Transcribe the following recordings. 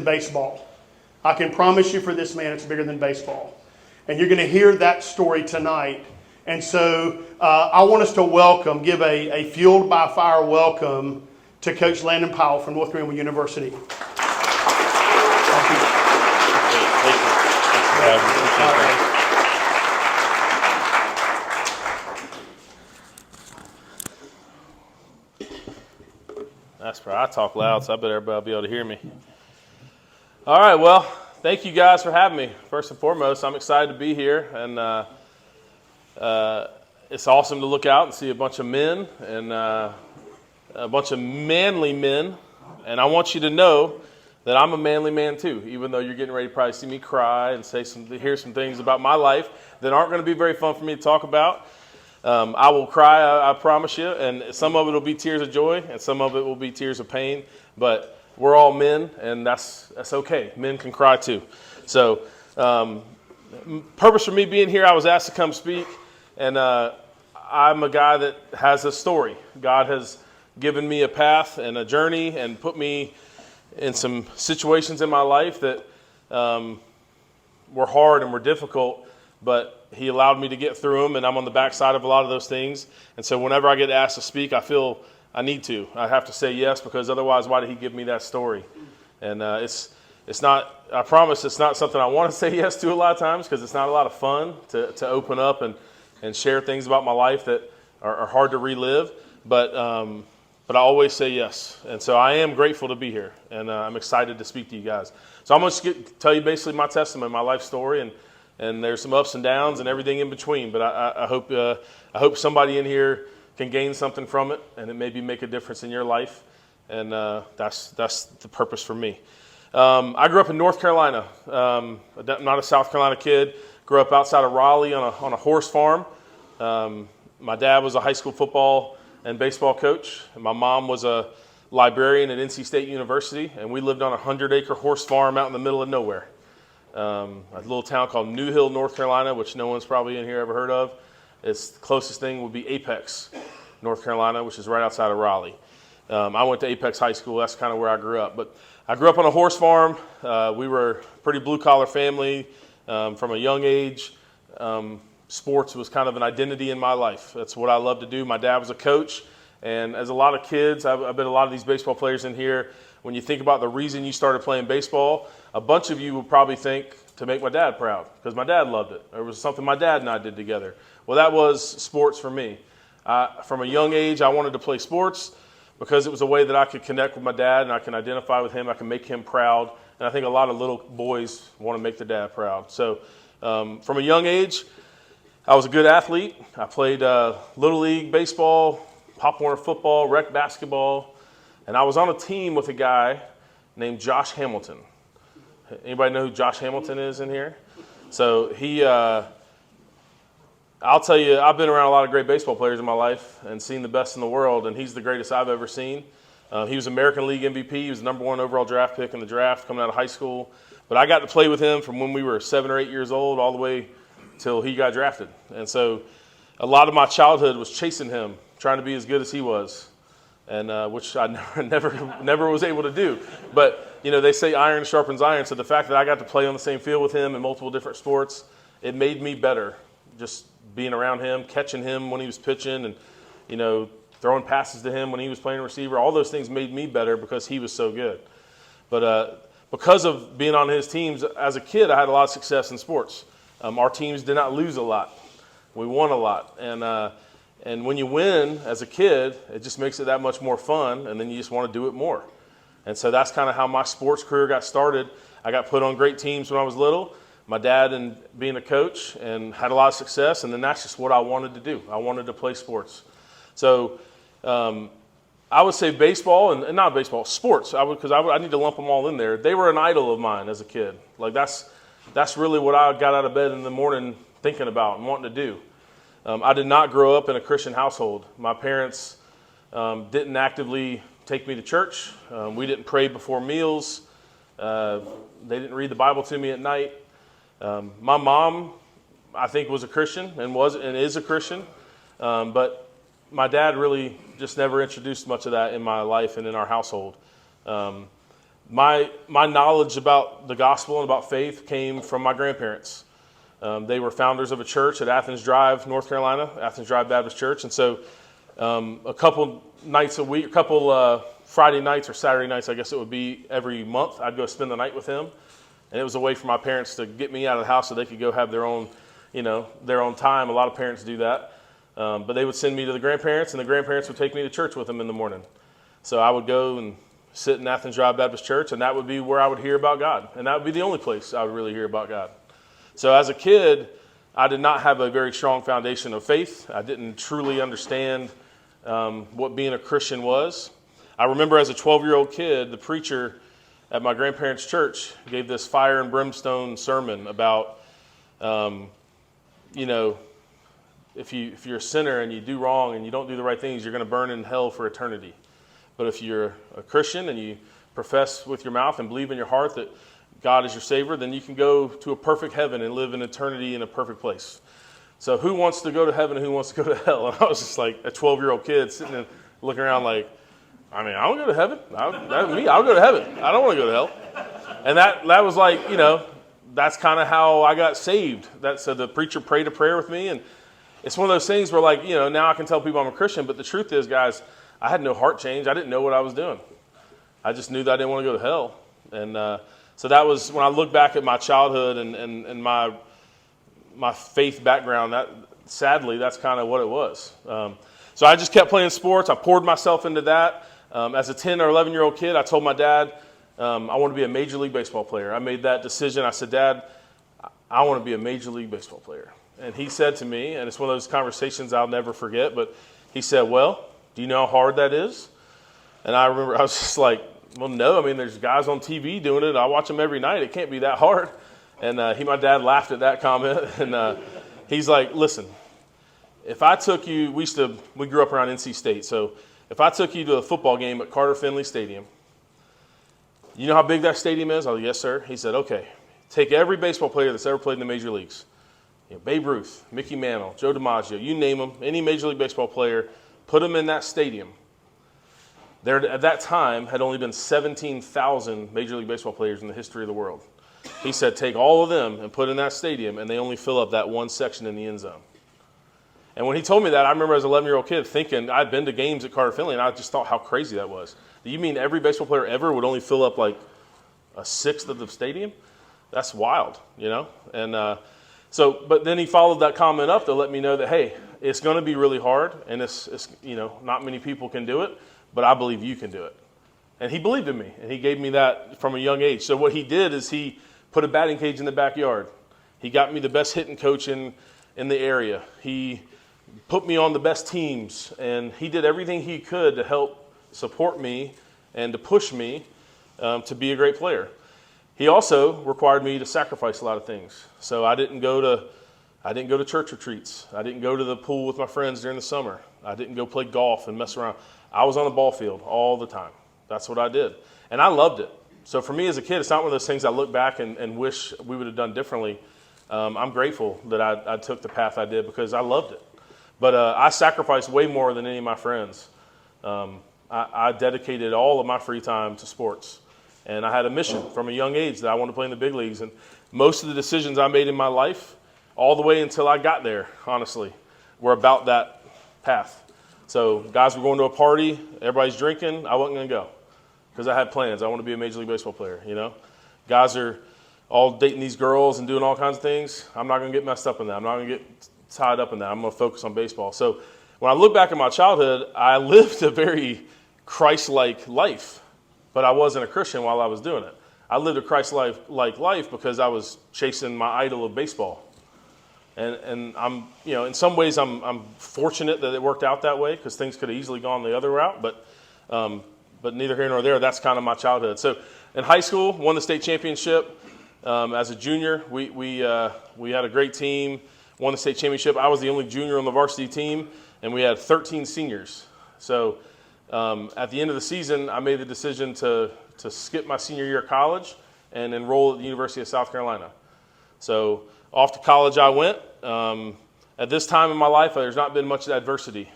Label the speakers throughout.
Speaker 1: baseball. I can promise you for this man, it's bigger than baseball. And you're going to hear that story tonight. And so I want us to give a Fueled by Fire welcome to Coach Landon Powell from North Carolina University.
Speaker 2: That's right. I talk loud, so I bet everybody will be able to hear me. All right, well, thank you guys for having me. First and foremost, I'm excited to be here, and it's awesome to look out and see a bunch of men and a bunch of manly men. And I want you to know that I'm a manly man too, even though you're getting ready to probably see me cry and hear some things about my life that aren't going to be very fun for me to talk about. I will cry, I promise you, and some of it will be tears of joy, and some of it will be tears of pain. But we're all men, and that's okay. Men can cry too. So, purpose for me being here, I was asked to come speak, and I'm a guy that has a story. God has given me a path and a journey, and put me in some situations in my life that were hard and were difficult, but He allowed me to get through them, and I'm on the backside of a lot of those things. And so whenever I get asked to speak, I feel I need to. I have to say yes, because otherwise, why did He give me that story? And it's not, I promise it's not something I want to say yes to a lot of times, because it's not a lot of fun to open up and share things about my life that are hard to relive. But I always say yes. And so I am grateful to be here, and I'm excited to speak to you guys. So I'm going to tell you basically my testimony, my life story, and there's some ups and downs and everything in between. But I hope somebody in here can gain something from it, and it maybe make a difference in your life. And that's the purpose for me. I grew up in North Carolina. I'm not a South Carolina kid. Grew up outside of Raleigh on a horse farm. My dad was a high school football and baseball coach, and my mom was a librarian at NC State University, and we lived on a 100-acre horse farm out in the middle of nowhere. A little town called New Hill, North Carolina, which no one's probably in here ever heard of. It's the closest thing would be Apex, North Carolina, which is right outside of Raleigh. I went to Apex High School. That's kind of where I grew up. But I grew up on a horse farm. We were a pretty blue-collar family from a young age. Sports was kind of an identity in my life. That's what I loved to do. My dad was a coach. And as a lot of kids, I bet a lot of these baseball players in here, when you think about the reason you started playing baseball, a bunch of you would probably think to make my dad proud, because my dad loved it. It was something my dad and I did together. Well, that was sports for me. From a young age, I wanted to play sports because it was a way that I could connect with my dad and I can identify with him. I can make him proud. And I think a lot of little boys want to make their dad proud. So from a young age, I was a good athlete. I played Little League baseball, Pop Warner football, rec basketball. And I was on a team with a guy named Josh Hamilton. Anybody know who Josh Hamilton is in here? So he, I'll tell you, I've been around a lot of great baseball players in my life and seen the best in the world, and he's the greatest I've ever seen. He was American League MVP. He was the #1 overall draft pick in the draft coming out of high school. But I got to play with him from when we were 7 or 8 years old all the way till he got drafted. And so a lot of my childhood was chasing him, trying to be as good as he was, and which I never was able to do. But you know, they say iron sharpens iron. So the fact that I got to play on the same field with him in multiple different sports, it made me better. Just being around him, catching him when he was pitching, and you know, throwing passes to him when he was playing receiver. All those things made me better because he was so good. But because of being on his teams as a kid, I had a lot of success in sports. Our teams did not lose a lot. We won a lot. And when you win as a kid, it just makes it that much more fun, and then you just want to do it more. And so that's kind of how my sports career got started. I got put on great teams when I was little. My dad and being a coach, and had a lot of success, and then that's just what I wanted to do. I wanted to play sports. So I would say baseball, and not baseball, sports, because I need to lump them all in there. They were an idol of mine as a kid. Like that's really what I got out of bed in the morning thinking about and wanting to do. I did not grow up in a Christian household. My parents didn't actively take me to church. We didn't pray before meals. They didn't read the Bible to me at night. My mom, I think, was a Christian and is a Christian, but my dad really just never introduced much of that in my life and in our household. My knowledge about the gospel and about faith came from my grandparents. They were founders of a church at Athens Drive, North Carolina, Athens Drive Baptist Church. And so a couple nights a week, a couple Friday nights or Saturday nights, I guess it would be every month, I'd go spend the night with him. And it was a way for my parents to get me out of the house so they could go have their own, their own time. A lot of parents do that. But they would send me to the grandparents, and the grandparents would take me to church with them in the morning. So I would go and sit in Athens Drive Baptist Church, and that would be where I would hear about God. And that would be the only place I would really hear about God. So as a kid, I did not have a very strong foundation of faith. I didn't truly understand what being a Christian was. I remember as a 12-year-old kid, the preacher at my grandparents' church gave this fire and brimstone sermon about, if you're a sinner and you do wrong and you don't do the right things, you're going to burn in hell for eternity. But if you're a Christian and you profess with your mouth and believe in your heart that God is your Savior, then you can go to a perfect heaven and live in eternity in a perfect place. So who wants to go to heaven and who wants to go to hell? And I was just like a 12-year-old kid sitting and looking around like, I want to go to heaven. I'll go to heaven. I don't want to go to hell. And that was like, that's kind of how I got saved. So the preacher prayed a prayer with me, and it's one of those things where now I can tell people I'm a Christian, but the truth is, guys, I had no heart change. I didn't know what I was doing. I just knew that I didn't want to go to hell. And so that was, when I look back at my childhood and my faith background, sadly, that's kind of what it was. So I just kept playing sports. I poured myself into that. As a 10 or 11-year-old kid, I told my dad, I want to be a Major League Baseball player. I made that decision. I said, Dad, I want to be a Major League Baseball player. And he said to me, and it's one of those conversations I'll never forget, but he said, well, do you know how hard that is? And I remember I was just like, well, no. There's guys on TV doing it. I watch them every night. It can't be that hard. And my dad laughed at that comment. And he's like, listen, if I took you, we grew up around NC State. So if I took you to a football game at Carter Finley Stadium, you know how big that stadium is? I was like, yes, sir. He said, okay, take every baseball player that's ever played in the major leagues. Babe Ruth, Mickey Mantle, Joe DiMaggio, you name them, any Major League Baseball player, put them in that stadium. There, at that time, had only been 17,000 Major League Baseball players in the history of the world. He said, take all of them and put in that stadium, and they only fill up that one section in the end zone. And when he told me that, I remember as an 11-year-old kid thinking, I'd been to games at Carter Finley, and I just thought how crazy that was. Do you mean every baseball player ever would only fill up like a sixth of the stadium? That's wild, And but then he followed that comment up to let me know that, hey, it's going to be really hard, and it's not many people can do it, but I believe you can do it. And he believed in me, and he gave me that from a young age. So what he did is he put a batting cage in the backyard. He got me the best hitting coach in the area. He put me on the best teams, and he did everything he could to help support me and to push me to be a great player. He also required me to sacrifice a lot of things. So I didn't go to church retreats. I didn't go to the pool with my friends during the summer. I didn't go play golf and mess around. I was on the ball field all the time. That's what I did. And I loved it. So for me as a kid, it's not one of those things I look back and wish we would have done differently. I'm grateful that I took the path I did because I loved it. But I sacrificed way more than any of my friends. I dedicated all of my free time to sports. And I had a mission from a young age that I wanted to play in the big leagues. And most of the decisions I made in my life, all the way until I got there, honestly, were about that path. So guys were going to a party, everybody's drinking, I wasn't going to go because I had plans. I want to be a Major League Baseball player, Guys are all dating these girls and doing all kinds of things. I'm not going to get messed up in that. I'm not going to get tied up in that. I'm going to focus on baseball. So when I look back at my childhood, I lived a very Christ-like life. But I wasn't a Christian while I was doing it. I lived a Christ-like life because I was chasing my idol of baseball. And I'm, in some ways I'm fortunate that it worked out that way because things could have easily gone the other route. But neither here nor there. That's kind of my childhood. So in high school, won the state championship. As a junior, we had a great team. Won the state championship. I was the only junior on the varsity team, and we had 13 seniors. So at the end of the season, I made the decision to skip my senior year of college and enroll at the University of South Carolina. So off to college I went. At this time in my life, there's not been much adversity.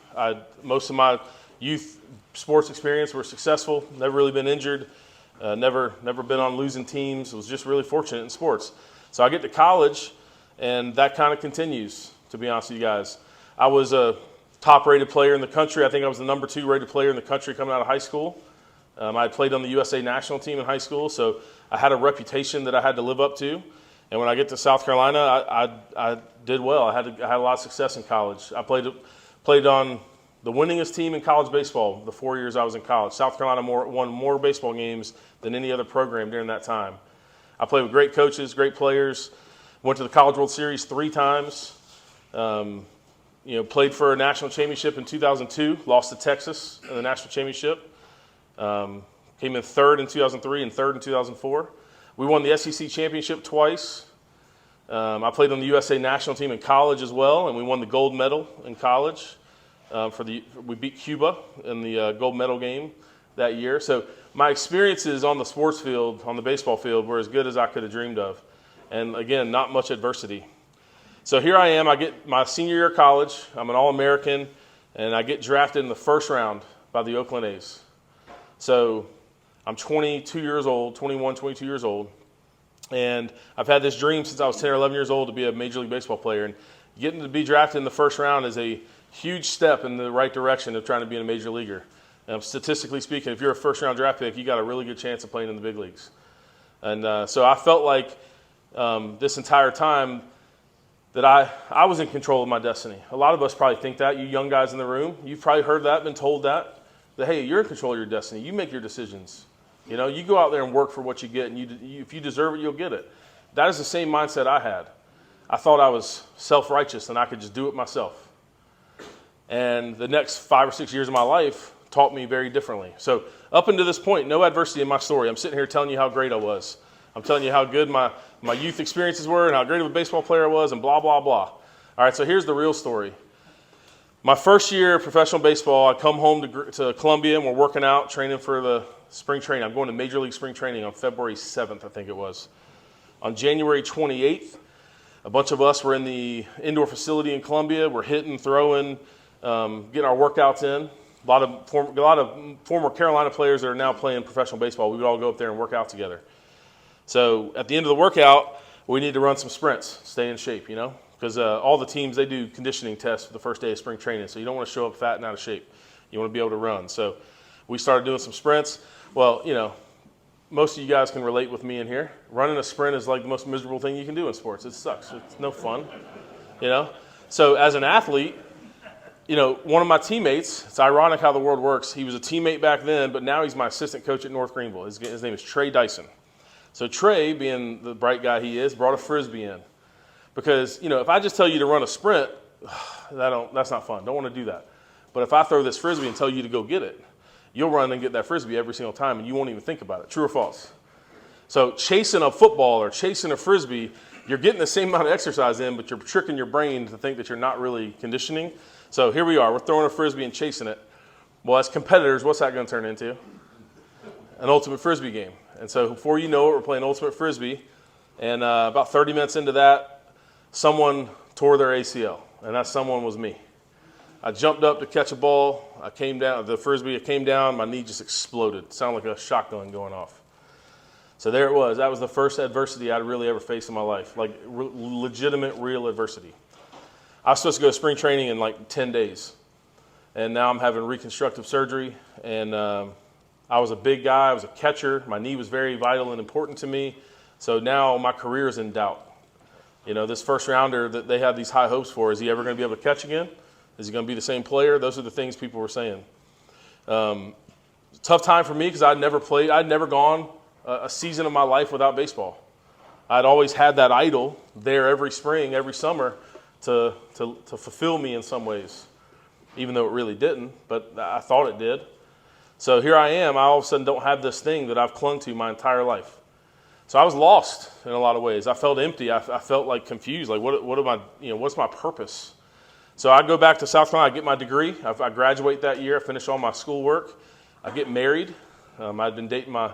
Speaker 2: Most of my youth sports experience were successful, never really been injured. Never been on losing teams. Was just really fortunate in sports. So I get to college, and that kind of continues, to be honest with you guys. I was a top-rated player in the country. I think I was the number 2 rated player in the country coming out of high school. I had played on the USA national team in high school, so I had a reputation that I had to live up to. And when I get to South Carolina, I did well. I had a lot of success in college. I played on the winningest team in college baseball the 4 years I was in college. South Carolina won more baseball games than any other program during that time. I played with great coaches, great players. Went to the College World Series 3 times. Played for a national championship in 2002. Lost to Texas in the national championship. Came in 3rd in 2003 and 3rd in 2004. We won the SEC championship twice. I played on the USA national team in college as well, and we won the gold medal in college. We beat Cuba in the gold medal game that year. So my experiences on the sports field, on the baseball field, were as good as I could have dreamed of. And again, not much adversity. So here I am. I get my senior year of college. I'm an All-American, and I get drafted in the first round by the Oakland A's. So I'm 22 years old, 21, 22 years old. And I've had this dream since I was 10 or 11 years old to be a Major League Baseball player. And getting to be drafted in the first round is a huge step in the right direction of trying to be a major leaguer. Statistically speaking, if you're a first-round draft pick, you got a really good chance of playing in the big leagues. And so I felt like this entire time that I was in control of my destiny. A lot of us probably think that. You young guys in the room, you've probably heard that, been told that hey, you're in control of your destiny. You make your decisions. You go out there and work for what you get, and if you deserve it, you'll get it. That is the same mindset I had. I thought I was self-righteous and I could just do it myself. And the next 5 or 6 years of my life taught me very differently. So up until this point, no adversity in my story. I'm sitting here telling you how great I was. I'm telling you how good my youth experiences were and how great of a baseball player I was and blah, blah, blah. All right, so here's the real story. My first year of professional baseball, I come home to Columbia, and we're working out, training for the spring training. I'm going to Major League spring training on February 7th, I think it was. On January 28th, a bunch of us were in the indoor facility in Columbia. We're hitting, throwing, getting our workouts in. A lot of former Carolina players that are now playing professional baseball, we would all go up there and work out together. So at the end of the workout, we need to run some sprints, stay in shape, because all the teams, they do conditioning tests for the first day of spring training, so you don't want to show up fat and out of shape. You want to be able to run. So we started doing some sprints. Well, most of you guys can relate with me in here. Running a sprint is like the most miserable thing you can do in sports. It sucks. It's no fun, So as an athlete, one of my teammates, it's ironic how the world works. He was a teammate back then, but now he's my assistant coach at North Greenville. His name is Trey Dyson. So Trey, being the bright guy he is, brought a Frisbee in. Because, if I just tell you to run a sprint, that's not fun. Don't want to do that. But if I throw this Frisbee and tell you to go get it, you'll run and get that Frisbee every single time, and you won't even think about it. True or false? So chasing a football or chasing a Frisbee, you're getting the same amount of exercise in, but you're tricking your brain to think that you're not really conditioning. So here we are. We're throwing a Frisbee and chasing it. Well, as competitors, what's that going to turn into? An ultimate Frisbee game. And so before you know it, we're playing ultimate Frisbee. And about 30 minutes into that, someone tore their ACL. And that someone was me. I jumped up to catch a ball. I came down, the Frisbee, it came down. My knee just exploded. It sounded like a shotgun going off. So there it was. That was the first adversity I'd really ever faced in my life. Like legitimate, real adversity. I was supposed to go to spring training in like 10 days. And now I'm having reconstructive surgery. And I was a big guy. I was a catcher. My knee was very vital and important to me. So now my career is in doubt. This first rounder that they have these high hopes for, is he ever going to be able to catch again? Is he going to be the same player? Those are the things people were saying. Tough time for me because I'd never played. I'd never gone a season of my life without baseball. I'd always had that idol there every spring, every summer to fulfill me in some ways, even though it really didn't, but I thought it did. So here I am. I all of a sudden don't have this thing that I've clung to my entire life. So I was lost in a lot of ways. I felt empty. I felt like confused. Like what am I? What's my purpose? So I go back to South Carolina. I get my degree. I graduate that year. I finish all my schoolwork. I get married. I'd been dating my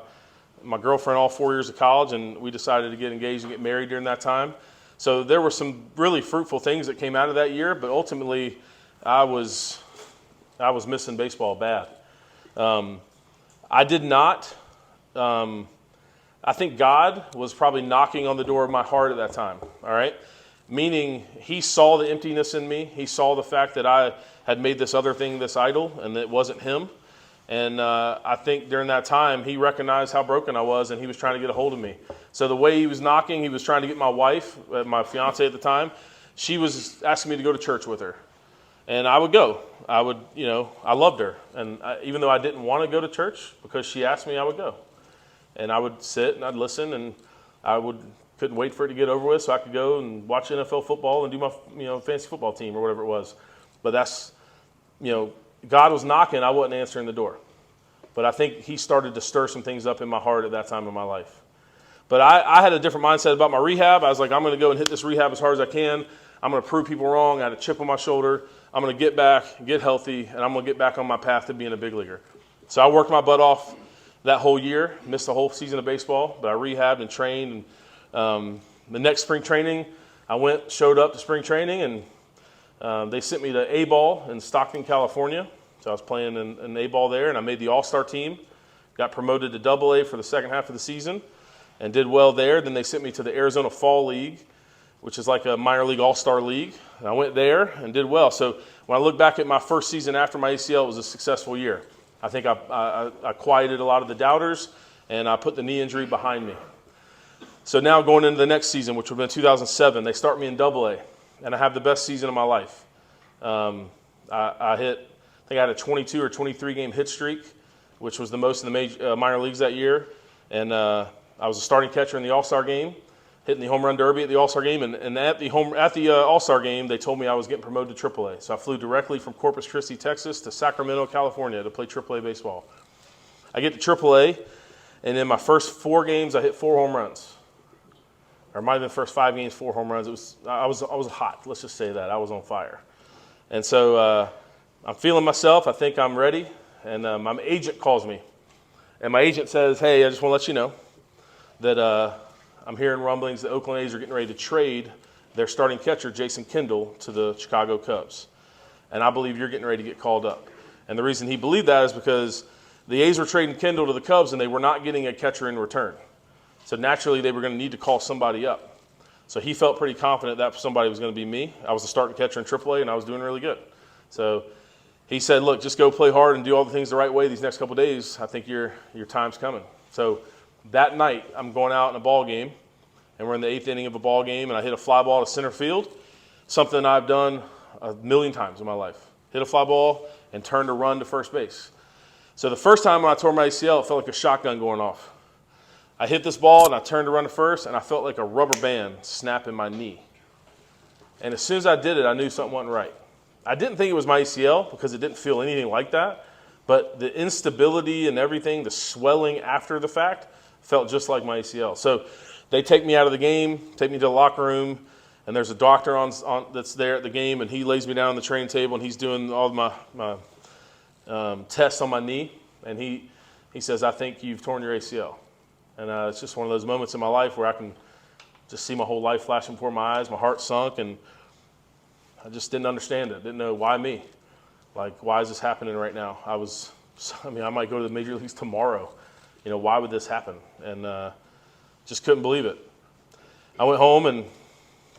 Speaker 2: girlfriend all 4 years of college, and we decided to get engaged and get married during that time. So there were some really fruitful things that came out of that year, but ultimately I was missing baseball bad. I did not I think God was probably knocking on the door of my heart at that time, all right? Meaning he saw the emptiness in me. He saw the fact that I had made this other thing this idol and that it wasn't him. And I think during that time, he recognized how broken I was and he was trying to get a hold of me. So the way he was knocking, he was trying to get my wife, my fiance at the time, she was asking me to go to church with her. And I would go. I would, I loved her. And even though I didn't want to go to church, because she asked me, I would go. And I would sit and I'd listen, and couldn't wait for it to get over with so I could go and watch NFL football and do my fantasy football team or whatever it was. But that's, God was knocking, I wasn't answering the door. But I think he started to stir some things up in my heart at that time in my life. But I had a different mindset about my rehab. I was like, I'm going to go and hit this rehab as hard as I can. I'm going to prove people wrong. I had a chip on my shoulder. I'm going to get back, get healthy, and I'm going to get back on my path to being a big leaguer. So I worked my butt off that whole year, missed the whole season of baseball, but I rehabbed and trained. And the next spring training, I showed up to spring training, and they sent me to A-ball in Stockton, California. So I was playing in A-ball there, and I made the all-star team, got promoted to AA for the second half of the season, and did well there. Then they sent me to the Arizona Fall League, which is like a minor league all-star league. And I went there and did well. So when I look back at my first season after my ACL, it was a successful year. I think I quieted a lot of the doubters, and I put the knee injury behind me. So now going into the next season, which would have been 2007, they start me in AA, and I have the best season of my life. I think I had a 22 or 23 game hit streak, which was the most in the minor leagues that year. And I was a starting catcher in the All-Star game, hitting the home run derby at the All-Star game. And at the All-Star game, they told me I was getting promoted to AAA. So I flew directly from Corpus Christi, Texas to Sacramento, California to play AAA baseball. I get to AAA, and in my first 4 games, I hit 4 home runs. Or might have been the first 5 games, 4 home runs. I was hot. Let's just say that. I was on fire. And so I'm feeling myself. I think I'm ready. And my agent calls me. And my agent says, hey, I just want to let you know that I'm hearing rumblings that Oakland A's are getting ready to trade their starting catcher, Jason Kendall, to the Chicago Cubs. And I believe you're getting ready to get called up. And the reason he believed that is because the A's were trading Kendall to the Cubs, and they were not getting a catcher in return. So naturally, they were going to need to call somebody up. So he felt pretty confident that somebody was going to be me. I was the starting catcher in AAA, and I was doing really good. So he said, look, just go play hard and do all the things the right way these next couple of days. I think your time's coming. So that night, I'm going out in a ball game, and we're in the 8th inning of a ball game, and I hit a fly ball to center field, something I've done a million times in my life. Hit a fly ball and turned a run to first base. So the first time when I tore my ACL, it felt like a shotgun going off. I hit this ball, and I turned to run to first, and I felt like a rubber band snap in my knee. And as soon as I did it, I knew something wasn't right. I didn't think it was my ACL because it didn't feel anything like that, but the instability and everything, the swelling after the fact, felt just like my ACL. So they take me out of the game, take me to the locker room, and there's a doctor on that's there at the game, and he lays me down on the training table, and he's doing all my tests on my knee, and he says, I think you've torn your ACL. And it's just one of those moments in my life where I can just see my whole life flashing before my eyes. My heart sunk, and I just didn't understand it. Didn't know why me. Like, why is this happening right now? I might go to the major leagues tomorrow. Why would this happen? And just couldn't believe it. I went home and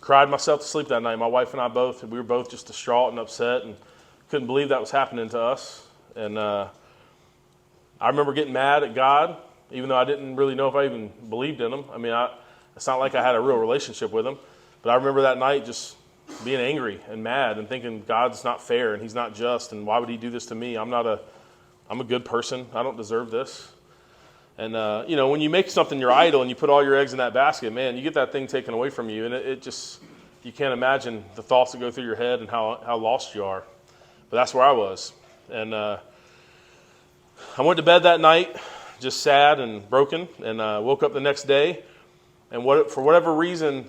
Speaker 2: cried myself to sleep that night. My wife and I we were both just distraught and upset, and couldn't believe that was happening to us. And I remember getting mad at God, even though I didn't really know if I even believed in him. It's not like I had a real relationship with him. But I remember that night just being angry and mad and thinking God's not fair and he's not just, and why would he do this to me? I'm a good person. I don't deserve this. And, when you make something your idol and you put all your eggs in that basket, man, you get that thing taken away from you. And it just, you can't imagine the thoughts that go through your head and how lost you are. But that's where I was. And I went to bed that night just sad and broken, and woke up the next day. And for whatever reason,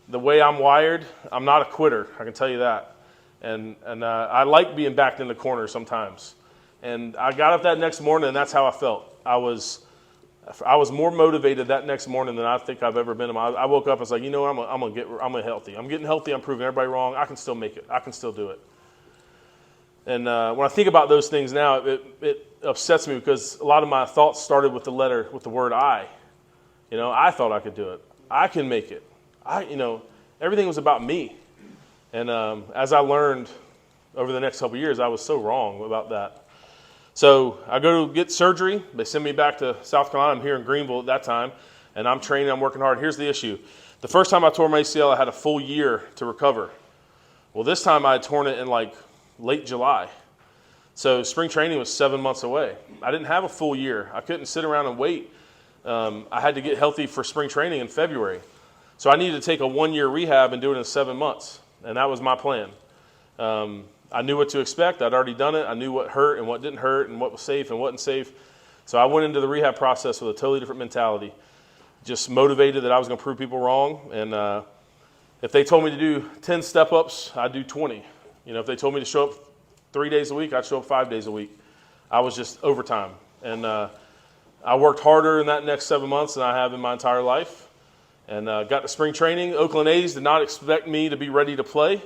Speaker 2: the way I'm wired, I'm not a quitter. I can tell you that. And I like being backed in the corner sometimes. And I got up that next morning, and that's how I felt. I was more motivated that next morning than I think I've ever been. I woke up and was like, I'm gonna healthy. I'm getting healthy. I'm proving everybody wrong. I can still make it. I can still do it. when I think about those things now, it upsets me because a lot of my thoughts started with the word I. I thought I could do it. I can make it. Everything was about me. And as I learned over the next couple of years, I was so wrong about that. So I go to get surgery. They send me back to South Carolina. I'm here in Greenville at that time, and I'm training. I'm working hard. Here's the issue. The first time I tore my ACL, I had a full year to recover. Well, this time I had torn it in like late July. So spring training was 7 months away. I didn't have a full year. I couldn't sit around and wait. I had to get healthy for spring training in February. So I needed to take a 1-year rehab and do it in 7 months. And that was my plan. I knew what to expect. I'd already done it. I knew what hurt and what didn't hurt and what was safe and wasn't safe. So I went into the rehab process with a totally different mentality. Just motivated that I was going to prove people wrong. And if they told me to do 10 step-ups, I'd do 20. If they told me to show up 3 days a week, I'd show up 5 days a week. I was just overtime. And I worked harder in that next 7 months than I have in my entire life. And got to spring training. Oakland A's did not expect me to be ready to play.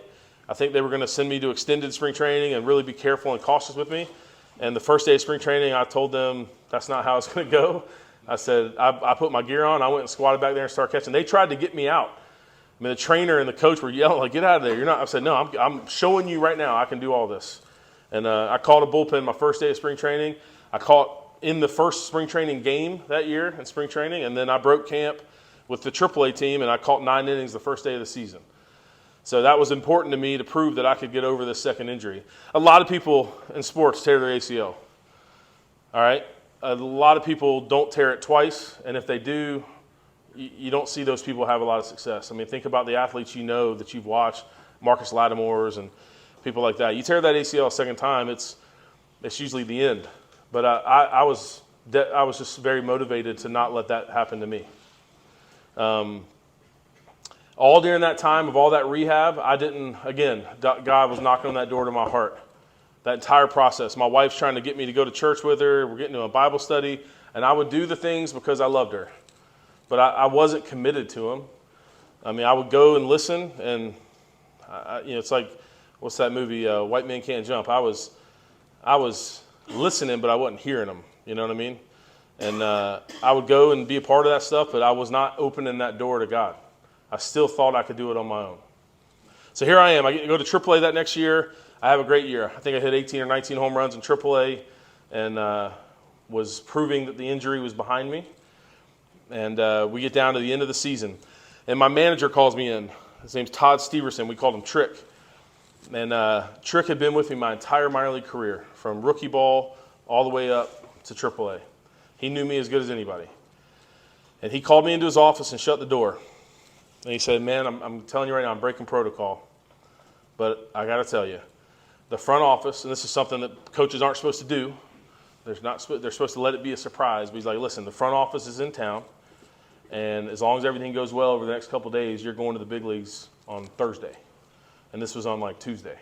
Speaker 2: I think they were going to send me to extended spring training and really be careful and cautious with me. And the first day of spring training, I told them that's not how it's going to go. I said, I put my gear on. I went and squatted back there and started catching. They tried to get me out. I mean, the trainer and the coach were yelling, like, get out of there. You're not. I said, no, I'm showing you right now I can do all this. And I caught a bullpen my first day of spring training. I caught in the first spring training game that year in spring training. And then I broke camp with the AAA team, and I caught 9 innings the first day of the season. So that was important to me to prove that I could get over this second injury. A lot of people in sports tear their ACL. All right? A lot of people don't tear it twice, and if they do, you don't see those people have a lot of success. I mean, think about the athletes that you've watched, Marcus Lattimore's and people like that. You tear that ACL a second time, it's usually the end. But I was just very motivated to not let that happen to me. All during that time of all that rehab, God was knocking on that door to my heart. That entire process. My wife's trying to get me to go to church with her. We're getting to a Bible study. And I would do the things because I loved her. But I wasn't committed to them. I mean, I would go and listen. And, it's like, what's that movie, White Men Can't Jump? I was listening, but I wasn't hearing them. You know what I mean? And I would go and be a part of that stuff, but I was not opening that door to God. I still thought I could do it on my own. So here I am. I get to go to AAA that next year. I have a great year. I think I hit 18 or 19 home runs in AAA and was proving that the injury was behind me. And we get down to the end of the season. And my manager calls me in. His name's Todd Steverson. We called him Trick. And Trick had been with me my entire minor league career, from rookie ball all the way up to AAA. He knew me as good as anybody. And he called me into his office and shut the door. And he said, man, I'm telling you right now, I'm breaking protocol. But I got to tell you, the front office, and this is something that coaches aren't supposed to do. They're supposed to let it be a surprise. But he's like, listen, the front office is in town. And as long as everything goes well over the next couple of days, you're going to the big leagues on Thursday. And this was on like Tuesday.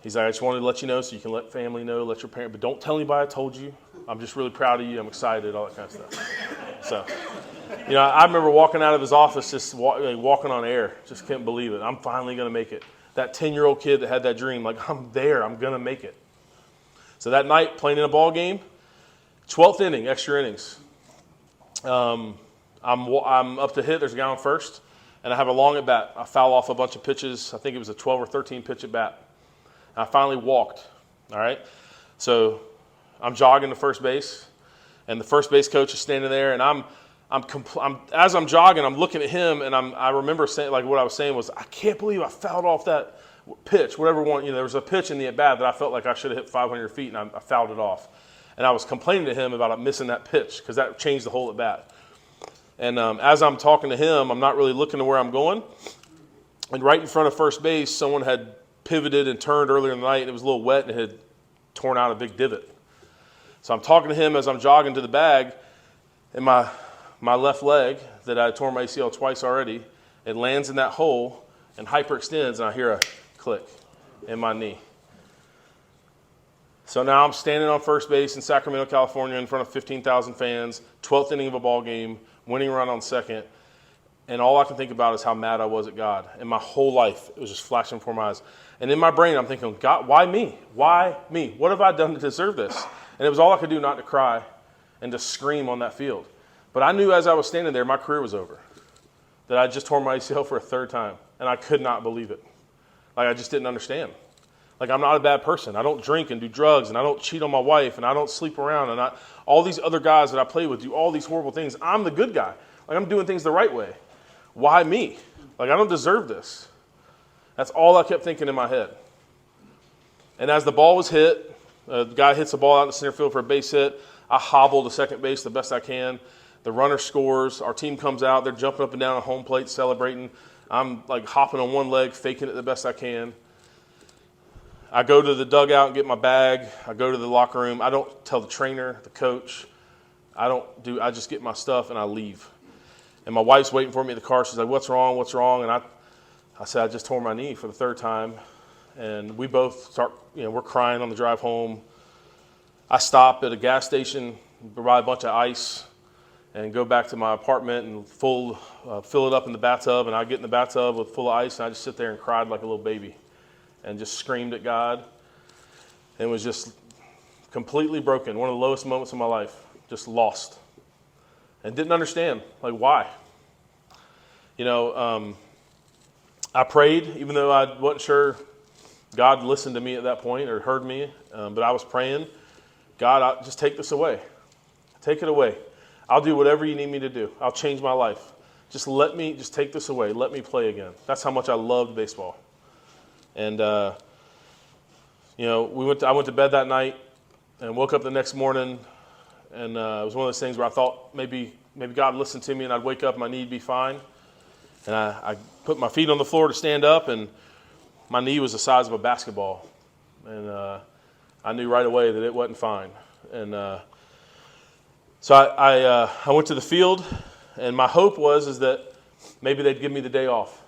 Speaker 2: He's like, I just wanted to let you know so you can let family know, let your parents, but don't tell anybody I told you. I'm just really proud of you. I'm excited, all that kind of stuff. So, I remember walking out of his office, just walking on air. Just couldn't believe it. I'm finally going to make it. That 10-year-old kid that had that dream, like, I'm there. I'm going to make it. So that night, playing in a ball game, 12th inning, extra innings. I'm up to hit. There's a guy on first, and I have a long at bat. I foul off a bunch of pitches. I think it was a 12 or 13 pitch at bat. I finally walked. All right, so I'm jogging to first base, and the first base coach is standing there, and as I'm jogging, I'm looking at him, and I remember saying, like, what I was saying was, I can't believe I fouled off that pitch, whatever one. There was a pitch in the at bat that I felt like I should have hit 500 feet, and I fouled it off. And I was complaining to him about missing that pitch because that changed the whole at bat. And as I'm talking to him, I'm not really looking to where I'm going. And right in front of first base, someone had pivoted and turned earlier in the night, and it was a little wet, and it had torn out a big divot. So I'm talking to him as I'm jogging to the bag, and my left leg that I tore my ACL twice already, it lands in that hole and hyperextends, and I hear a click in my knee. So now I'm standing on first base in Sacramento, California, in front of 15,000 fans, 12th inning of a ball game, winning run on second. And all I can think about is how mad I was at God. And my whole life, it was just flashing before my eyes. And in my brain, I'm thinking, God, why me? Why me? What have I done to deserve this? And it was all I could do not to cry and to scream on that field. But I knew as I was standing there, my career was over. That I just tore my ACL for a third time. And I could not believe it. Like, I just didn't understand. Like, I'm not a bad person. I don't drink and do drugs, and I don't cheat on my wife, and I don't sleep around, and all these other guys that I play with do all these horrible things. I'm the good guy. Like, I'm doing things the right way. Why me? Like, I don't deserve this. That's all I kept thinking in my head. And as the ball was hit, the guy hits the ball out in the center field for a base hit. I hobble to second base the best I can. The runner scores. Our team comes out. They're jumping up and down on home plate, celebrating. I'm like hopping on one leg, faking it the best I can. I go to the dugout and get my bag. I go to the locker room. I don't tell the trainer, the coach. I just get my stuff and I leave. And my wife's waiting for me in the car. She's like, what's wrong? What's wrong? And I said, I just tore my knee for the third time. And we both start, we're crying on the drive home. I stop at a gas station, buy a bunch of ice, and go back to my apartment and fill it up in the bathtub. And I get in the bathtub with full of ice, and I just sit there and cried like a little baby and just screamed at God. And was just completely broken. One of the lowest moments of my life. Just lost. And didn't understand, like, why? I prayed, even though I wasn't sure God listened to me at that point or heard me, but I was praying, God, just take this away. Take it away. I'll do whatever you need me to do. I'll change my life. Just take this away. Let me play again. That's how much I loved baseball. And, I went to bed that night and woke up the next morning. And it was one of those things where I thought maybe God listened to me and I'd wake up and my knee would be fine. And I put my feet on the floor to stand up, and my knee was the size of a basketball. And I knew right away that it wasn't fine. And so I went to the field, and my hope was that maybe they'd give me the day off.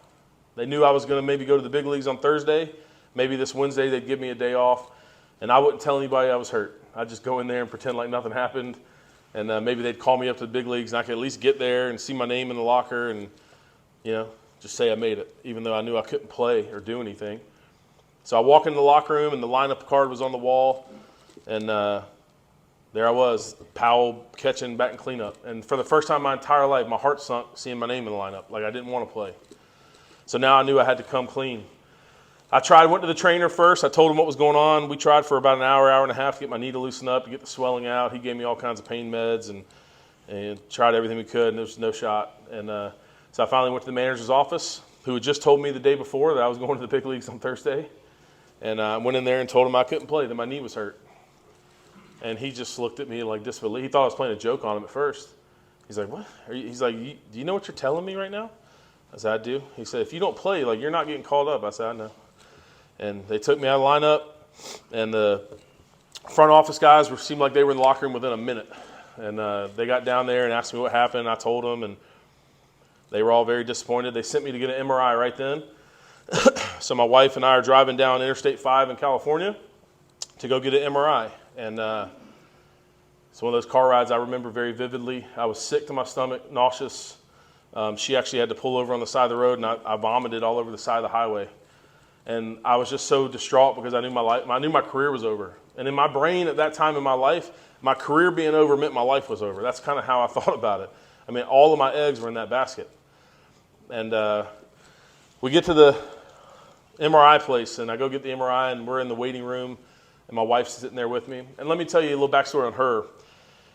Speaker 2: They knew I was going to maybe go to the big leagues on Thursday. Maybe this Wednesday they'd give me a day off, and I wouldn't tell anybody I was hurt. I'd just go in there and pretend like nothing happened, and maybe they'd call me up to the big leagues, and I could at least get there and see my name in the locker and, just say I made it, even though I knew I couldn't play or do anything. So I walk into the locker room, and the lineup card was on the wall, and there I was, Powell catching, batting cleanup. And for the first time in my entire life, my heart sunk seeing my name in the lineup. Like, I didn't want to play. So now I knew I had to come clean. Went to the trainer first. I told him what was going on. We tried for about an hour and a half to get my knee to loosen up, to get the swelling out. He gave me all kinds of pain meds and tried everything we could, and there was no shot. And so I finally went to the manager's office, who had just told me the day before that I was going to the big leagues on Thursday. And I went in there and told him I couldn't play, that my knee was hurt. And he just looked at me like disbelief. He thought I was playing a joke on him at first. He's like, what? He's like, do you know what you're telling me right now? I said, I do. He said, if you don't play, like, you're not getting called up. I said, I know. And they took me out of the lineup, and the front office guys seemed like they were in the locker room within a minute. And they got down there and asked me what happened. I told them, and they were all very disappointed. They sent me to get an MRI right then. So my wife and I are driving down Interstate 5 in California to go get an MRI. And it's one of those car rides I remember very vividly. I was sick to my stomach, nauseous. She actually had to pull over on the side of the road, and I vomited all over the side of the highway. And I was just so distraught because I knew my career was over. And in my brain at that time in my life, my career being over meant my life was over. That's kind of how I thought about it. I mean, all of my eggs were in that basket. And we get to the MRI place, and I go get the MRI, and we're in the waiting room, and my wife's sitting there with me. And let me tell you a little backstory on her.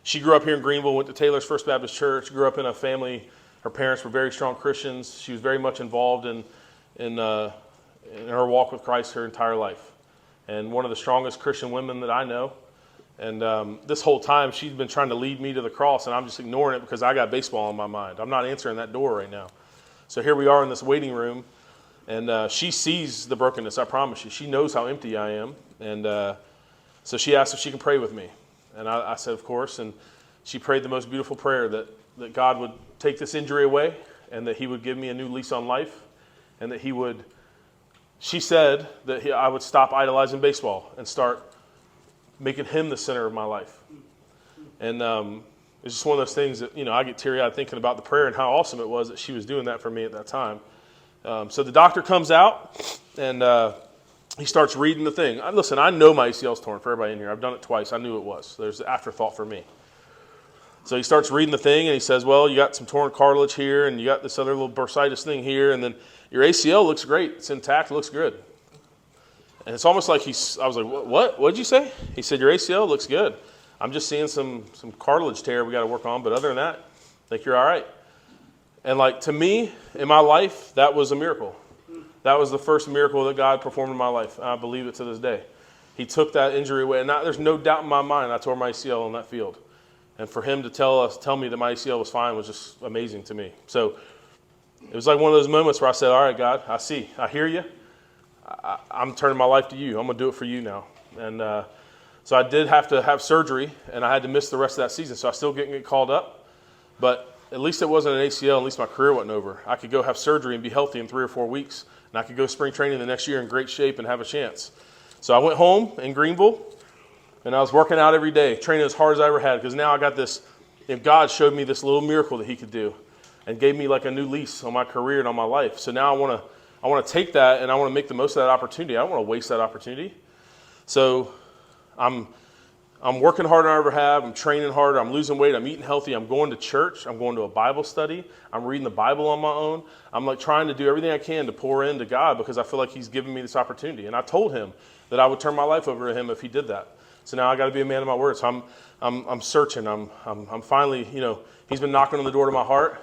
Speaker 2: She grew up here in Greenville, went to Taylor's First Baptist Church, grew up in a family. Her parents were very strong Christians. She was very much involved in her walk with Christ her entire life. And one of the strongest Christian women that I know. And this whole time, she's been trying to lead me to the cross, and I'm just ignoring it because I got baseball on my mind. I'm not answering that door right now. So here we are in this waiting room, and she sees the brokenness, I promise you. She knows how empty I am. And so she asked if she can pray with me. And I said, of course. And she prayed the most beautiful prayer that God would take this injury away, and that he would give me a new lease on life, and that she said that I would stop idolizing baseball and start making him the center of my life. And It's just one of those things that, I get teary-eyed thinking about the prayer and how awesome it was that she was doing that for me at that time. So the doctor comes out, and he starts reading the thing. Listen, I know my ACL's torn for everybody in here. I've done it twice. I knew it was. There's an afterthought for me. So he starts reading the thing, and he says, well, you got some torn cartilage here, and you got this other little bursitis thing here, and then your ACL looks great. It's intact. It looks good. And it's almost like I was like, what? What did you say? He said, your ACL looks good. I'm just seeing some cartilage tear we got to work on, but other than that, I think you're all right. And like, to me, in my life, that was a miracle. That was the first miracle that God performed in my life. I believe it to this day. He took that injury away, and there's no doubt in my mind I tore my ACL on that field. And for him to tell me that my ACL was fine was just amazing to me. So it was like one of those moments where I said, all right, God, I see. I hear you. I'm turning my life to you. I'm going to do it for you now. And so I did have to have surgery, and I had to miss the rest of that season. So I still didn't get called up. But at least it wasn't an ACL. At least my career wasn't over. I could go have surgery and be healthy in 3 or 4 weeks. And I could go spring training the next year in great shape and have a chance. So I went home in Greenville. And I was working out every day, training as hard as I ever had, because now I got this, God showed me this little miracle that he could do and gave me like a new lease on my career and on my life. So now I want to take that and I want to make the most of that opportunity. I don't want to waste that opportunity. So I'm working harder than I ever have. I'm training harder. I'm losing weight. I'm eating healthy. I'm going to church. I'm going to a Bible study. I'm reading the Bible on my own. I'm like trying to do everything I can to pour into God because I feel like he's given me this opportunity. And I told him that I would turn my life over to him if he did that. So now I got to be a man of my word. So I'm searching. I'm finally, he's been knocking on the door to my heart.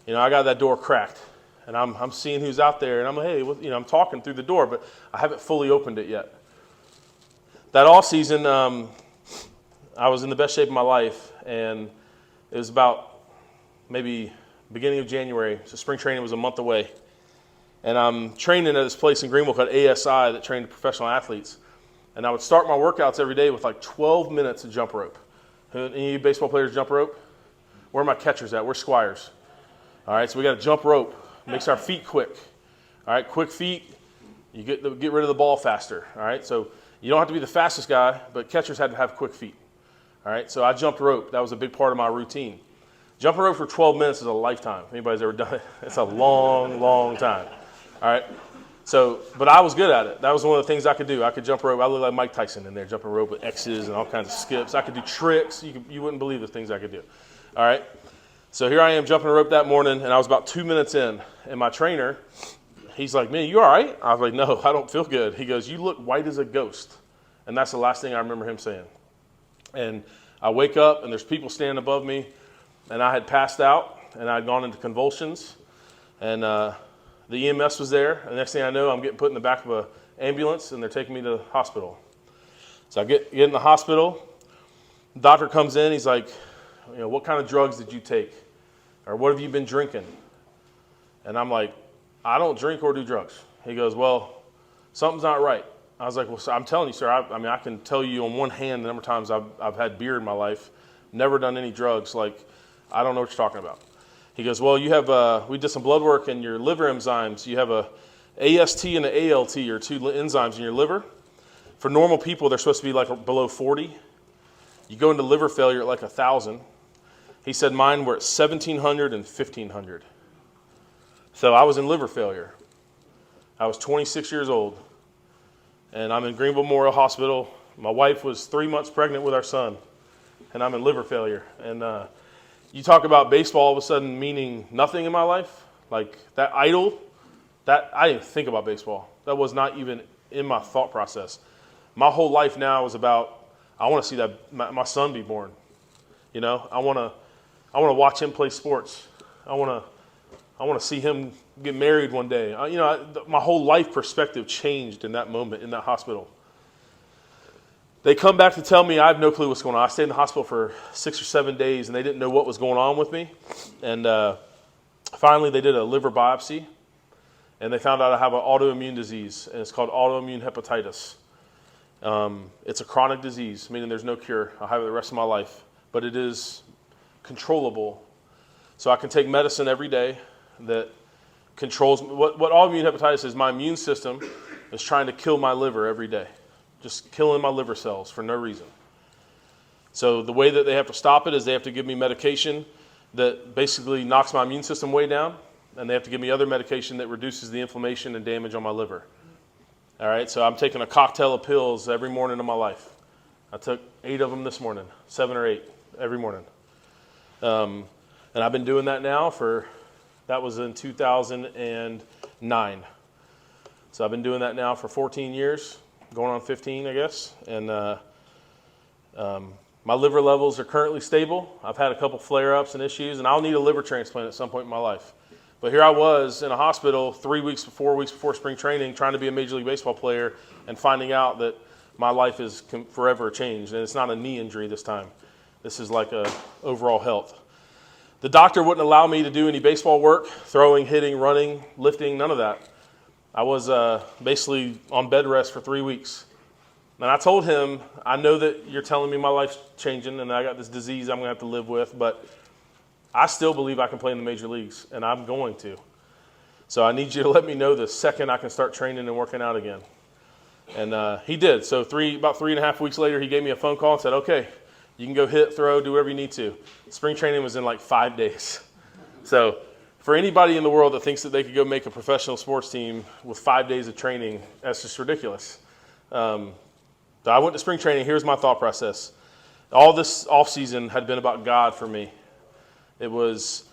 Speaker 2: I got that door cracked, and I'm seeing who's out there, and I'm like, hey, I'm talking through the door, but I haven't fully opened it yet. That off season, I was in the best shape of my life, and it was about maybe beginning of January. So spring training was a month away, and I'm training at this place in Greenville called ASI that trained professional athletes. And I would start my workouts every day with like 12 minutes of jump rope. Any of you baseball players jump rope? Where are my catchers at? Where's Squires? All right, so we got to jump rope. Makes our feet quick. All right, quick feet, you get rid of the ball faster. All right, so you don't have to be the fastest guy, but catchers had to have quick feet. All right, so I jumped rope. That was a big part of my routine. Jumping rope for 12 minutes is a lifetime. If anybody's ever done it, it's a long, long time. All right. So, but I was good at it. That was one of the things I could do. I could jump rope. I looked like Mike Tyson in there, jumping rope with X's and all kinds of skips. I could do tricks. You wouldn't believe the things I could do. All right. So here I am jumping rope that morning, and I was about 2 minutes in. And my trainer, he's like, man, you all right? I was like, no, I don't feel good. He goes, you look white as a ghost. And that's the last thing I remember him saying. And I wake up, and there's people standing above me, and I had passed out, and I had gone into convulsions. And the EMS was there, and the next thing I know, I'm getting put in the back of an ambulance, and they're taking me to the hospital. So I get in the hospital. The doctor comes in. He's like, what kind of drugs did you take? Or what have you been drinking? And I'm like, I don't drink or do drugs. He goes, well, something's not right. I was like, well, I'm telling you, sir, I can tell you on one hand the number of times I've had beer in my life, never done any drugs. Like, I don't know what you're talking about. He goes, well, you have, we did some blood work in your liver enzymes. You have a AST and an ALT, or two enzymes in your liver. For normal people, they're supposed to be like below 40. You go into liver failure at like 1,000. He said mine were at 1,700 and 1,500. So I was in liver failure. I was 26 years old, and I'm in Greenville Memorial Hospital. My wife was 3 months pregnant with our son, and I'm in liver failure. And you talk about baseball all of a sudden meaning nothing in my life, like that idol, that I didn't think about baseball. That was not even in my thought process. My whole life now is about, I want to see that my son be born. I want to watch him play sports. I want to see him get married one day. My whole life perspective changed in that moment in that hospital. They come back to tell me I have no clue what's going on. I stayed in the hospital for 6 or 7 days, and they didn't know what was going on with me. And finally, they did a liver biopsy, and they found out I have an autoimmune disease, and it's called autoimmune hepatitis. It's a chronic disease, meaning there's no cure. I'll have it the rest of my life, but it is controllable. So I can take medicine every day that controls what autoimmune hepatitis is. My immune system is trying to kill my liver every day. Just killing my liver cells for no reason. So the way that they have to stop it is they have to give me medication that basically knocks my immune system way down, and they have to give me other medication that reduces the inflammation and damage on my liver. All right, so I'm taking a cocktail of pills every morning of my life. I took 8 of them this morning, 7 or 8 every morning. And I've been doing that now that was in 2009. So I've been doing that now for 14 years, going on 15, I guess. And my liver levels are currently stable. I've had a couple flare-ups and issues, and I'll need a liver transplant at some point in my life. But here I was in a hospital 4 weeks before spring training, trying to be a Major League Baseball player, and finding out that my life is forever changed. And it's not a knee injury this time. This is like a overall health. The doctor wouldn't allow me to do any baseball work, throwing, hitting, running, lifting, none of that. I was basically on bed rest for 3 weeks. And I told him, I know that you're telling me my life's changing and I got this disease I'm going to have to live with, but I still believe I can play in the major leagues, and I'm going to. So I need you to let me know the second I can start training and working out again. And he did. So about 3.5 weeks later, he gave me a phone call and said, okay, you can go hit, throw, do whatever you need to. Spring training was in like 5 days. So for anybody in the world that thinks that they could go make a professional sports team with 5 days of training, that's just ridiculous. So I went to spring training. Here's my thought process. All this offseason had been about God for me. It was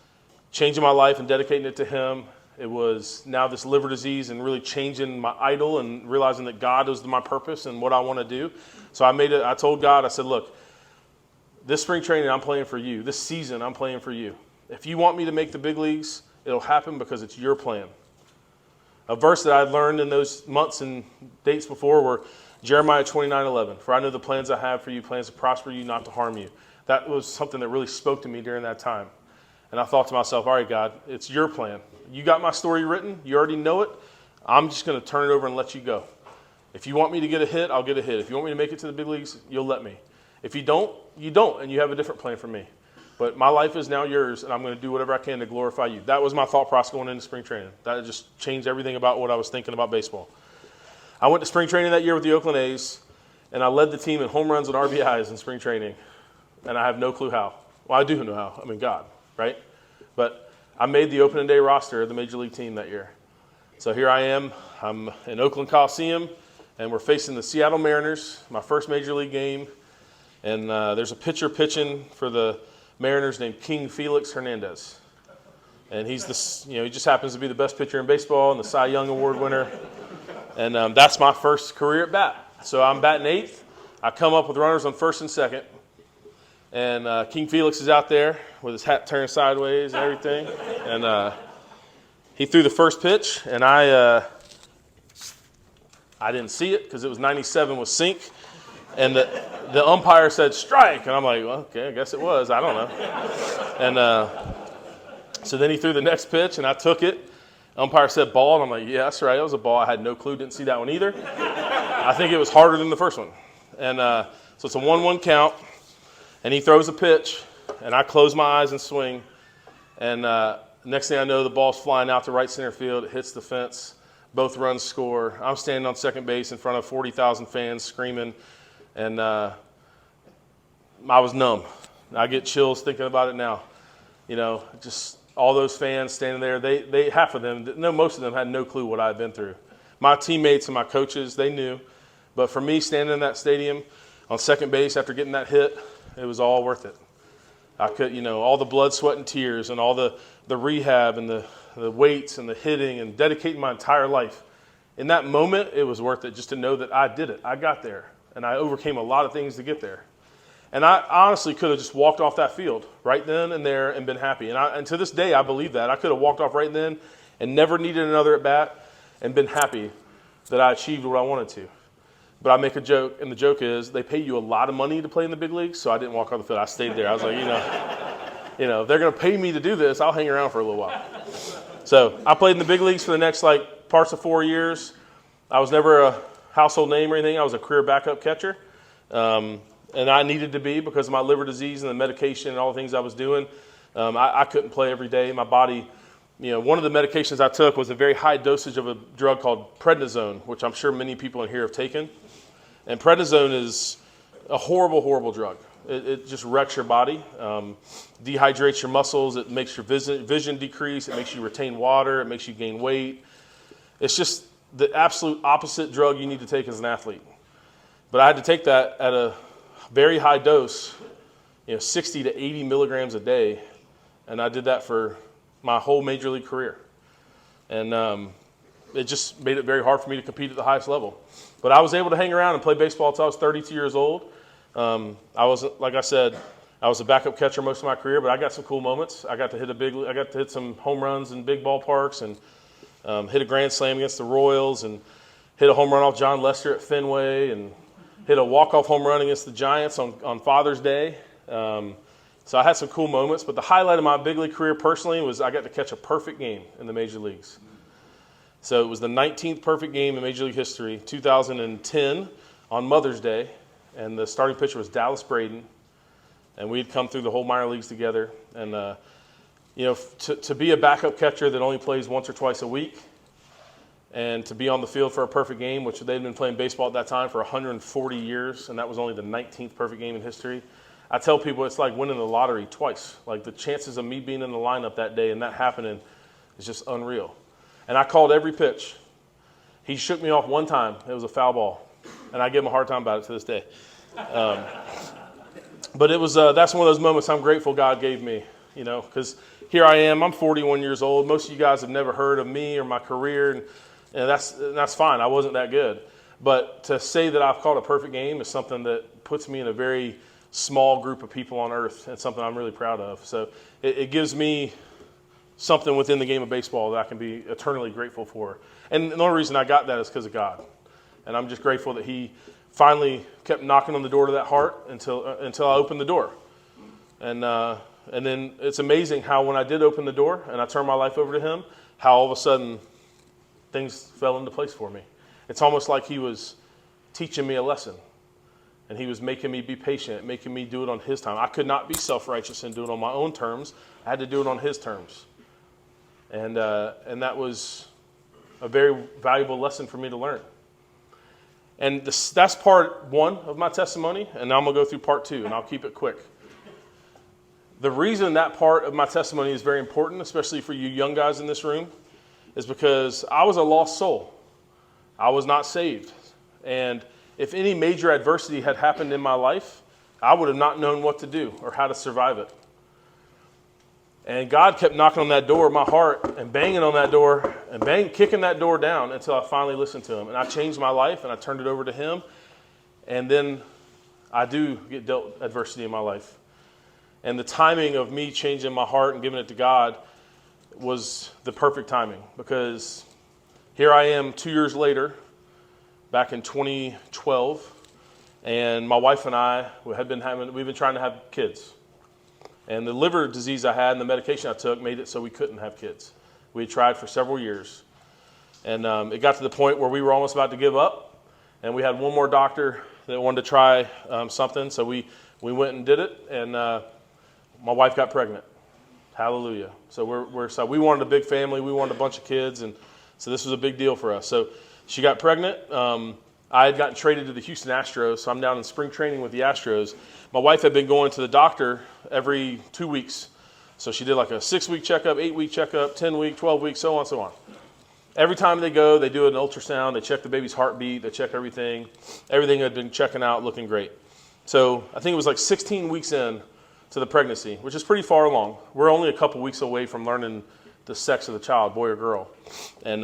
Speaker 2: changing my life and dedicating it to Him. It was now this liver disease and really changing my idol and realizing that God was my purpose and what I want to do. So I told God, I said, look, this spring training I'm playing for you. This season I'm playing for you. If you want me to make the big leagues, it'll happen because it's your plan. A verse that I learned in those months and dates before were Jeremiah 29:11. For I know the plans I have for you, plans to prosper you, not to harm you. That was something that really spoke to me during that time. And I thought to myself, all right, God, it's your plan. You got my story written. You already know it. I'm just going to turn it over and let you go. If you want me to get a hit, I'll get a hit. If you want me to make it to the big leagues, you'll let me. If you don't, you don't, and you have a different plan for me. But my life is now yours, and I'm going to do whatever I can to glorify you. That was my thought process going into spring training. That just changed everything about what I was thinking about baseball. I went to spring training that year with the Oakland A's, and I led the team in home runs and RBIs in spring training, and I have no clue how. Well, I do know how. I mean, God, right? But I made the opening day roster of the Major League team that year. So here I am. I'm in Oakland Coliseum, and we're facing the Seattle Mariners, my first Major League game, and there's a pitcher pitching for the Mariners named King Felix Hernandez. And he just happens to be the best pitcher in baseball and the Cy Young Award winner. And that's my first career at bat. So I'm batting 8th. I come up with runners on 1st and 2nd. And King Felix is out there with his hat turned sideways and everything. And he threw the first pitch, and I didn't see it because it was 97 with sink. And the umpire said strike. And I'm like, well, okay, I guess it was. I don't know. And so then he threw the next pitch, and I took it. Umpire said ball, and I'm like, yeah, that's right. That was a ball. I had no clue. Didn't see that one either. I think it was harder than the first one. And so it's a 1-1 count, and he throws a pitch, and I close my eyes and swing. And next thing I know, the ball's flying out to right center field. It hits the fence. Both runs score. I'm standing on second base in front of 40,000 fans screaming, and I was numb. I get chills thinking about it now. You know, just all those fans standing there, they half of them, no, most of them had no clue what I had been through. My teammates and my coaches, they knew. But for me, standing in that stadium on second base after getting that hit, it was all worth it. I could, all the blood, sweat, and tears and all the rehab and the weights and the hitting and dedicating my entire life. In that moment, it was worth it just to know that I did it. I got there, and I overcame a lot of things to get there. And I honestly could have just walked off that field right then and there and been happy. And to this day, I believe that. I could have walked off right then and never needed another at-bat and been happy that I achieved what I wanted to. But I make a joke, and the joke is they pay you a lot of money to play in the big leagues, so I didn't walk off the field. I stayed there. I was like, if they're going to pay me to do this, I'll hang around for a little while. So I played in the big leagues for the next parts of 4 years. I was never a household name or anything. I was a career backup catcher. And I needed to be because of my liver disease and the medication and all the things I was doing. I couldn't play every day. My body, one of the medications I took was a very high dosage of a drug called prednisone, which I'm sure many people in here have taken. And prednisone is a horrible, horrible drug. It just wrecks your body, dehydrates your muscles. It makes your vision decrease. It makes you retain water. It makes you gain weight. It's just the absolute opposite drug you need to take as an athlete. But I had to take that at a very high dose, 60 to 80 milligrams a day. And I did that for my whole major league career. And it just made it very hard for me to compete at the highest level. But I was able to hang around and play baseball until I was 32 years old. I was, like I said, I was a backup catcher most of my career, but I got some cool moments. I got to hit some home runs in big ballparks and hit a grand slam against the Royals and hit a home run off John Lester at Fenway and hit a walk-off home run against the Giants on Father's Day. So I had some cool moments, but the highlight of my big league career personally was I got to catch a perfect game in the major leagues. So it was the 19th perfect game in Major League history, 2010 on Mother's Day, and the starting pitcher was Dallas Braden, and we had come through the whole minor leagues together. And to be a backup catcher that only plays once or twice a week, and to be on the field for a perfect game, which they'd been playing baseball at that time for 140 years, and that was only the 19th perfect game in history. I tell people it's like winning the lottery twice. Like the chances of me being in the lineup that day and that happening is just unreal. And I called every pitch. He shook me off one time. It was a foul ball. And I give him a hard time about it to this day. But it was that's one of those moments I'm grateful God gave me, because here I am. I'm 41 years old. Most of you guys have never heard of me or my career, and that's fine. I wasn't that good. But to say that I've called a perfect game is something that puts me in a very small group of people on earth, and something I'm really proud of. So it gives me something within the game of baseball that I can be eternally grateful for. And the only reason I got that is because of God. And I'm just grateful that he finally kept knocking on the door to that heart until I opened the door. And then it's amazing how when I did open the door and I turned my life over to him, how all of a sudden things fell into place for me. It's almost like he was teaching me a lesson. And he was making me be patient, making me do it on his time. I could not be self-righteous and do it on my own terms. I had to do it on his terms. And that was a very valuable lesson for me to learn. And that's part one of my testimony, and now I'm going to go through part two, and I'll keep it quick. The reason that part of my testimony is very important, especially for you young guys in this room, is because I was a lost soul. I was not saved. And if any major adversity had happened in my life, I would have not known what to do or how to survive it. And God kept knocking on that door of my heart and banging on that door and kicking that door down until I finally listened to him. And I changed my life and I turned it over to him. And then I do get dealt adversity in my life. And the timing of me changing my heart and giving it to God was the perfect timing, because here I am 2 years later, back in 2012, and my wife and I we've been trying to have kids. And the liver disease I had and the medication I took made it so we couldn't have kids. We had tried for several years. And it got to the point where we were almost about to give up. And we had one more doctor that wanted to try something. So we went and did it. And my wife got pregnant. Hallelujah. So we wanted a big family. We wanted a bunch of kids. And so this was a big deal for us. So she got pregnant. I had gotten traded to the Houston Astros, so I'm down in spring training with the Astros. My wife had been going to the doctor every 2 weeks. So she did like a 6-week checkup, 8-week checkup, 10-week, 12-week, so on and so on. Every time they go, they do an ultrasound. They check the baby's heartbeat. They check everything. Everything had been checking out, looking great. So I think it was like 16 weeks in to the pregnancy, which is pretty far along. We're only a couple weeks away from learning the sex of the child, boy or girl. And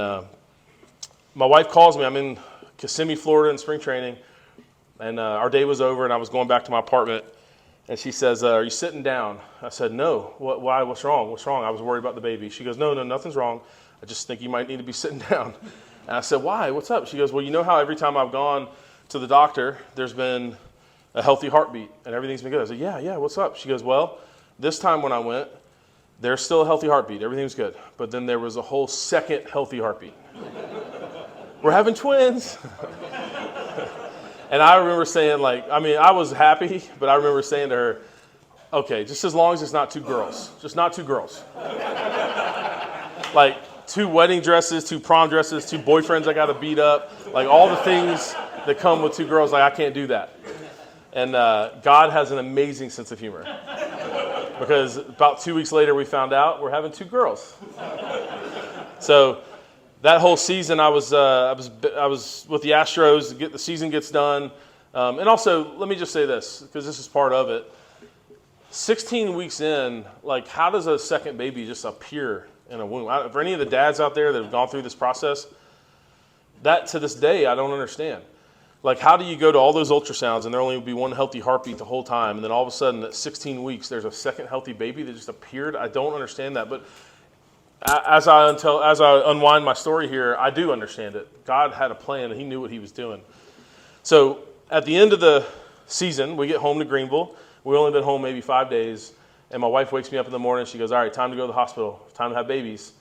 Speaker 2: my wife calls me. I'm in Kissimmee, Florida in spring training, and our day was over, and I was going back to my apartment, and she says, are you sitting down? I said, no. Why? What's wrong? What's wrong? I was worried about the baby. She goes, no, nothing's wrong. I just think you might need to be sitting down. And I said, why? What's up? She goes, well, you know how every time I've gone to the doctor, there's been a healthy heartbeat, and everything's been good. I said, yeah, what's up? She goes, well, this time when I went, there's still a healthy heartbeat. Everything's good. But then there was a whole second healthy heartbeat. We're having twins. And I remember saying, I was happy, but I remember saying to her, okay, just as long as it's not two girls. Just not two girls. Like 2 wedding dresses, 2 prom dresses, 2 boyfriends I got to beat up. Like all the things that come with 2 girls, I can't do that. And God has an amazing sense of humor. Because about 2 weeks later, we found out we're having 2 girls. So that whole season, I was with the Astros. The season gets done, and also let me just say this, because this is part of it. 16 weeks in, like, how does a second baby just appear in a womb? For any of the dads out there that have gone through this process, that to this day I don't understand. Like, how do you go to all those ultrasounds and there only would be one healthy heartbeat the whole time, and then all of a sudden at 16 weeks there's a second healthy baby that just appeared? I don't understand that. But as I unwind my story here, I do understand it. God had a plan and he knew what he was doing. So at the end of the season, we get home to Greenville. We only been home maybe 5 days, and my wife wakes me up in the morning. She goes, "All right, time to go to the hospital. Time to have babies."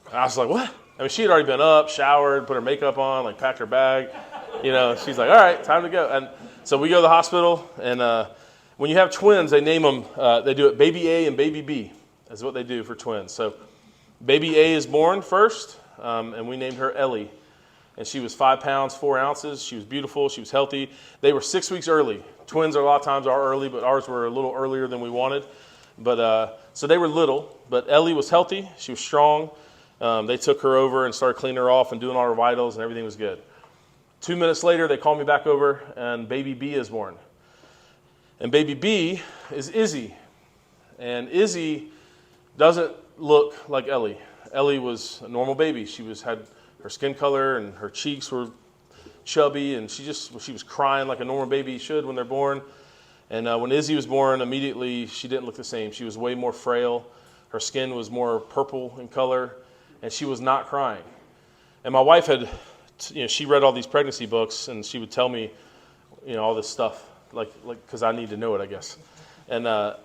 Speaker 2: And I was like, "What?" I mean, she had already been up, showered, put her makeup on, like packed her bag. She's like, "All right, time to go." And so we go to the hospital, and when you have twins, they name them, they do it baby A and baby B is what they do for twins. So baby A is born first, and we named her Ellie. And she was 5 pounds, 4 ounces. She was beautiful. She was healthy. They were 6 weeks early. Twins a lot of times are early, but ours were a little earlier than we wanted. But so they were little, but Ellie was healthy. She was strong. They took her over and started cleaning her off and doing all her vitals, and everything was good. 2 minutes later, they called me back over, and baby B is born. And baby B is Izzy. And Izzy doesn't look like Ellie. Ellie was a normal baby. She had her skin color, and her cheeks were chubby, and she was crying like a normal baby should when they're born. And when Izzy was born, immediately she didn't look the same. She was way more frail. Her skin was more purple in color, and she was not crying. And my wife had, she read all these pregnancy books, and she would tell me, all this stuff, like because I need to know it, I guess. And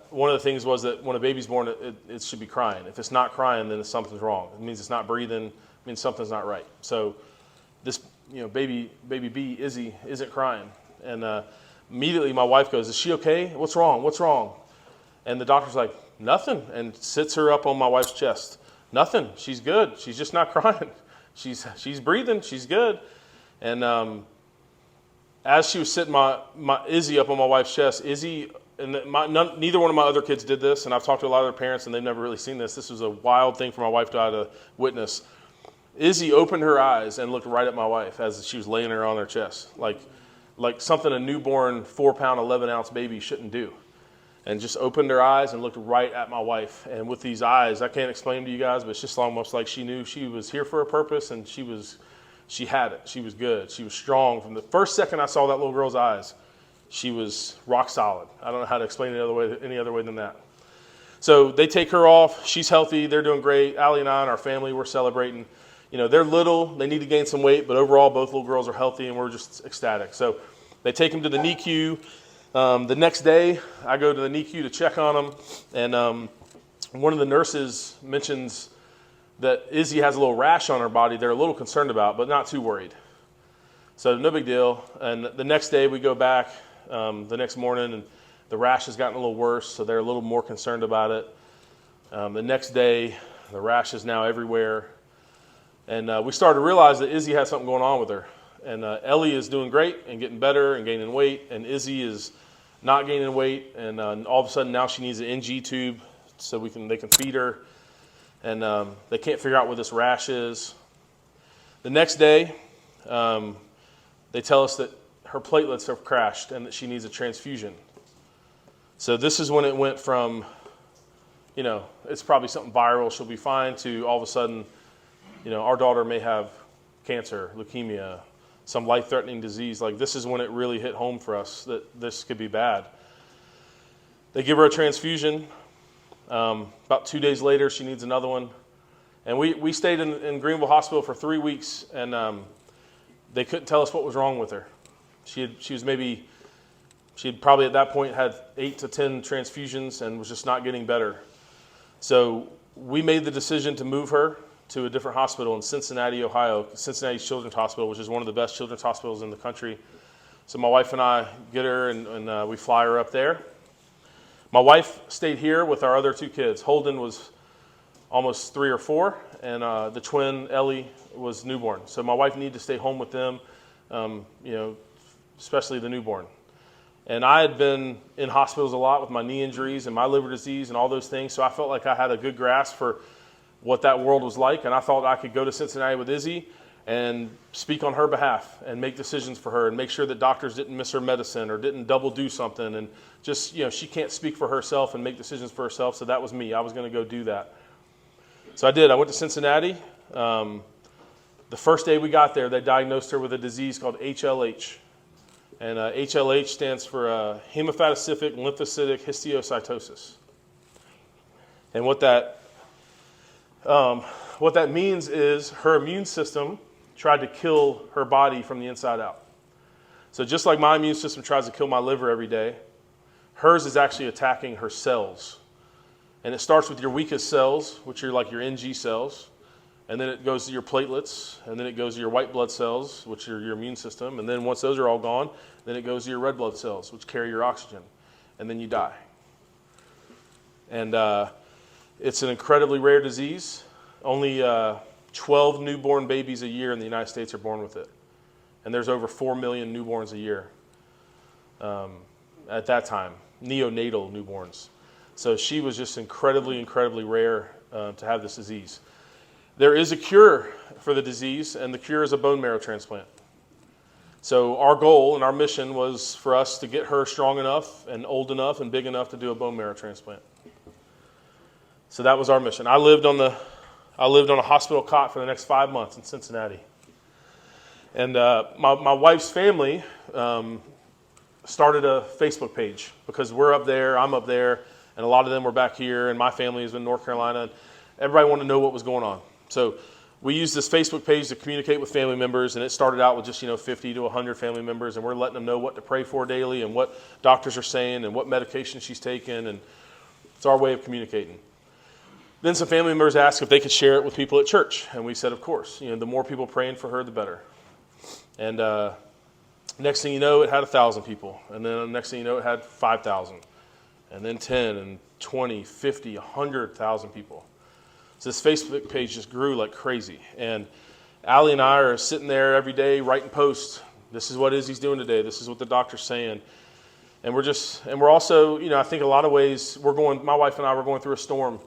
Speaker 2: one of the things was that when a baby's born, it should be crying. If it's not crying, then something's wrong. It means it's not breathing. It means something's not right. So this, baby B, Izzy, isn't crying. And immediately my wife goes, "Is she okay? What's wrong? What's wrong?" And the doctor's like, "Nothing," and sits her up on my wife's chest. "Nothing. She's good. She's just not crying. She's breathing. She's good." And as she was sitting my Izzy up on my wife's chest, Izzy, and neither one of my other kids did this, and I've talked to a lot of their parents, and they've never really seen this. This was a wild thing for my wife to witness. Izzy opened her eyes and looked right at my wife as she was laying her on her chest, like something a newborn 4 pound, 11 ounce baby shouldn't do. And just opened her eyes and looked right at my wife. And with these eyes, I can't explain to you guys, but it's just almost like she knew she was here for a purpose, and she had it. She was good. She was strong. From the first second I saw that little girl's eyes, she was rock solid. I don't know how to explain it any other way than that. So they take her off. She's healthy. They're doing great. Allie and I and our family, we're celebrating. They're little. They need to gain some weight, but overall, both little girls are healthy, and we're just ecstatic. So they take them to the NICU. The next day, I go to the NICU to check on them, and one of the nurses mentions that Izzy has a little rash on her body they're a little concerned about, but not too worried. So no big deal. And the next day, we go back the next morning, and the rash has gotten a little worse, so they're a little more concerned about it. The next day, the rash is now everywhere. And we started to realize that Izzy had something going on with her. And Ellie is doing great and getting better and gaining weight, and Izzy is not gaining weight. And all of a sudden now she needs an NG tube so they can feed her. And they can't figure out what this rash is. The next day, they tell us that her platelets have crashed and that she needs a transfusion. So this is when it went from, it's probably something viral, she'll be fine, to all of a sudden, our daughter may have cancer, leukemia, some life-threatening disease. Like, this is when it really hit home for us that this could be bad. They give her a transfusion. About 2 days later, she needs another one. And we stayed in Greenville Hospital for 3 weeks, and they couldn't tell us what was wrong with her. She had probably at that point had 8 to 10 transfusions and was just not getting better. So we made the decision to move her to a different hospital in Cincinnati, Ohio, Cincinnati Children's Hospital, which is one of the best children's hospitals in the country. So my wife and I get her, and we fly her up there. My wife stayed here with our other 2 kids. Holden was almost 3 or 4, and the twin, Ellie, was newborn. So my wife needed to stay home with them, especially the newborn. And I had been in hospitals a lot with my knee injuries and my liver disease and all those things, so I felt like I had a good grasp for what that world was like, and I thought I could go to Cincinnati with Izzy and speak on her behalf and make decisions for her and make sure that doctors didn't miss her medicine or didn't double do something, and just, she can't speak for herself and make decisions for herself, so that was me. I was going to go do that. So I did. I went to Cincinnati. The first day we got there, they diagnosed her with a disease called HLH. And HLH stands for hemophagocytic lymphocytic histiocytosis. And what that means is her immune system tried to kill her body from the inside out. So just like my immune system tries to kill my liver every day, hers is actually attacking her cells. And it starts with your weakest cells, which are like your NG cells. And then it goes to your platelets, and then it goes to your white blood cells, which are your immune system. And then once those are all gone, then it goes to your red blood cells, which carry your oxygen. And then you die. And it's an incredibly rare disease. Only 12 newborn babies a year in the United States are born with it. And there's over 4 million newborns a year at that time, neonatal newborns. So she was just incredibly, incredibly rare to have this disease. There is a cure for the disease, and the cure is a bone marrow transplant. So our goal and our mission was for us to get her strong enough and old enough and big enough to do a bone marrow transplant. So that was our mission. I lived on a hospital cot for the next 5 months in Cincinnati. And my wife's family started a Facebook page because we're up there, I'm up there, and a lot of them were back here, and my family is in North Carolina. And everybody wanted to know what was going on. So we used this Facebook page to communicate with family members, and it started out with just 50 to 100 family members, and we're letting them know what to pray for daily and what doctors are saying and what medication she's taking, and it's our way of communicating. Then some family members asked if they could share it with people at church, and we said, of course. The more people praying for her, the better. And next thing you know, it had 1,000 people, and then the next thing you know, it had 5,000, and then 10 and 20, 50, 100,000 people. So this Facebook page just grew like crazy. And Allie and I are sitting there every day writing posts. This is what Izzy's doing today. This is what the doctor's saying. And we're also, I think a lot of ways my wife and I were going through a storm,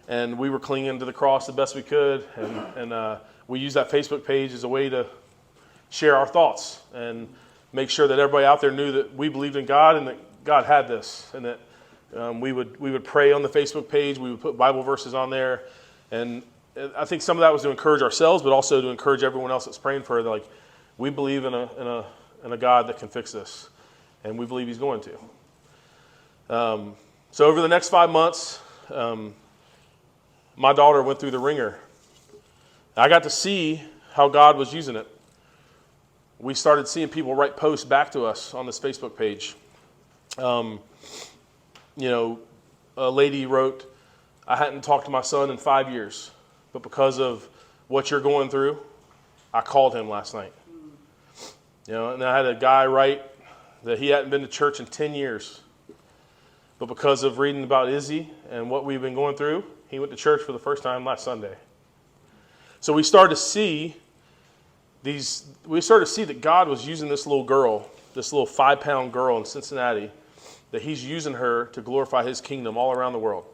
Speaker 2: and we were clinging to the cross the best we could. And we used that Facebook page as a way to share our thoughts and make sure that everybody out there knew that we believed in God and that God had this, and that we would pray on the Facebook page. We would put Bible verses on there. And I think some of that was to encourage ourselves, but also to encourage everyone else that's praying for her. Like, we believe in a God that can fix this, and we believe He's going to. So over the next 5 months, my daughter went through the ringer. I got to see how God was using it. We started seeing people write posts back to us on this Facebook page. A lady wrote, "I hadn't talked to my son in 5 years, but because of what you're going through, I called him last night." And I had a guy write that he hadn't been to church in 10 years, but because of reading about Izzy and what we've been going through, he went to church for the first time last Sunday. So we started to see that God was using this little girl, this little 5-pound girl in Cincinnati, that He's using her to glorify His kingdom all around the world.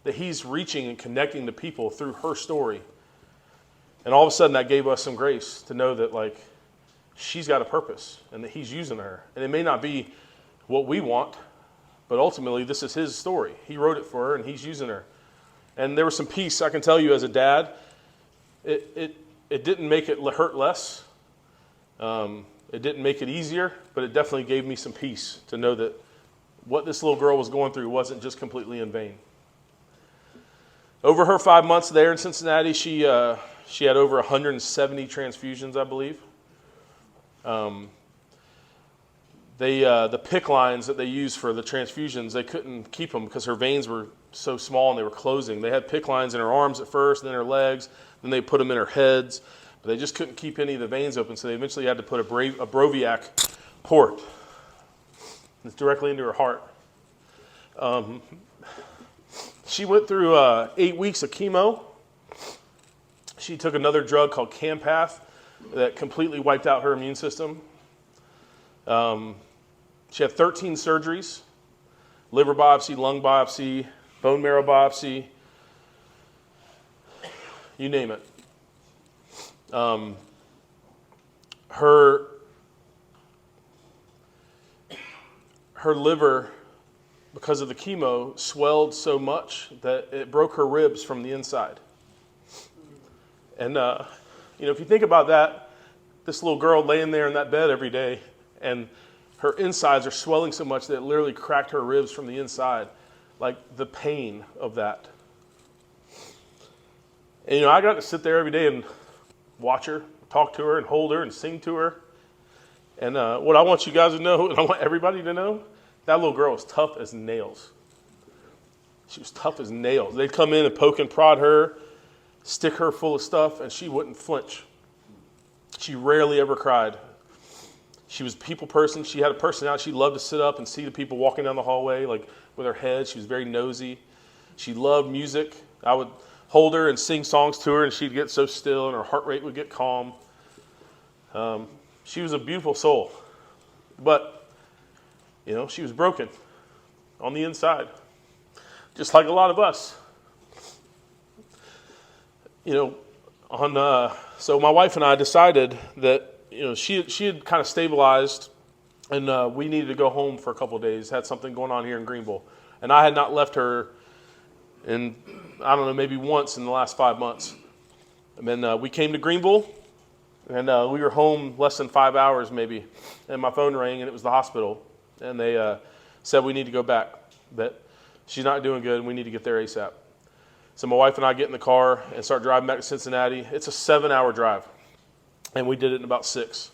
Speaker 2: That He's reaching and connecting to people through her story. And all of a sudden that gave us some grace to know that she's got a purpose and that He's using her. And it may not be what we want, but ultimately this is His story. He wrote it for her and He's using her. And there was some peace, I can tell you as a dad. It didn't make it hurt less. It didn't make it easier, but it definitely gave me some peace to know that what this little girl was going through wasn't just completely in vain. Over her 5 months there in Cincinnati, she had over 170 transfusions, I believe. The PICC lines that they used for the transfusions, they couldn't keep them because her veins were so small and they were closing. They had PICC lines in her arms at first, then her legs, then they put them in her heads, but they just couldn't keep any of the veins open, so they eventually had to put a Broviac port. It's directly into her heart. She went through 8 weeks of chemo. She took another drug called Campath that completely wiped out her immune system. She had 13 surgeries, liver biopsy, lung biopsy, bone marrow biopsy, you name it. Her liver, because of the chemo, swelled so much that it broke her ribs from the inside. And, if you think about that, this little girl laying there in that bed every day, and her insides are swelling so much that it literally cracked her ribs from the inside. Like the pain of that. And, I got to sit there every day and watch her, talk to her, and hold her, and sing to her. And what I want you guys to know, and I want everybody to know, that little girl was tough as nails. She was tough as nails. They'd come in and poke and prod her, stick her full of stuff, and she wouldn't flinch. She rarely ever cried. She was a people person. She had a personality. She loved to sit up and see the people walking down the hallway, like with her head. She was very nosy. She loved music. I would hold her and sing songs to her, and she'd get so still, and her heart rate would get calm. She was a beautiful soul. But, she was broken on the inside, just like a lot of us. So my wife and I decided that, she had kind of stabilized, and we needed to go home for a couple of days, had something going on here in Greenville. And I had not left her in, I don't know, maybe once in the last 5 months. And then we came to Greenville, and we were home less than 5 hours maybe. And my phone rang, and it was the hospital. And they said we need to go back, that she's not doing good, and we need to get there ASAP. So my wife and I get in the car and start driving back to Cincinnati. It's a 7-hour drive, and we did it in about 6.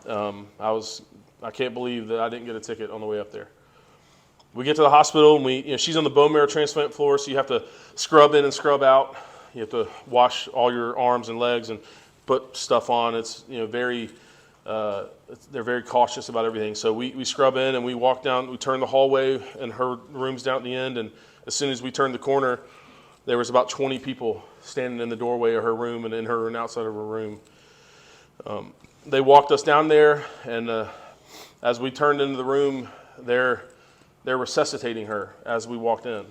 Speaker 2: I can't believe that I didn't get a ticket on the way up there. We get to the hospital, and she's on the bone marrow transplant floor, so you have to scrub in and scrub out. You have to wash all your arms and legs and put stuff on. It's very they're very cautious about everything. So we scrub in and we walk down. We turn the hallway, and her room's down at the end. And as soon as we turned the corner, there was about 20 people standing in the doorway of her room and in her and outside of her room. They walked us down there, and as we turned into the room, they're resuscitating her as we walked in.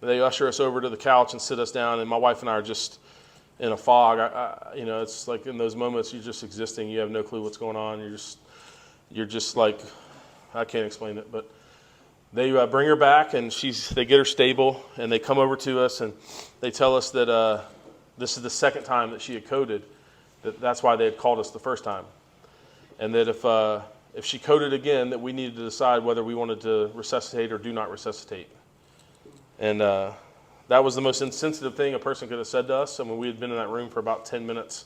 Speaker 2: They usher us over to the couch and sit us down, and my wife and I are just in a fog. It's like in those moments you're just existing. You have no clue what's going on. You're just like, I can't explain it, but they bring her back, and they get her stable, and they come over to us, and they tell us that this is the second time that she had coded. That's why they had called us the first time, and that if she coded again, that we needed to decide whether we wanted to resuscitate or do not resuscitate. And that was the most insensitive thing a person could have said to us. I mean, we had been in that room for about 10 minutes,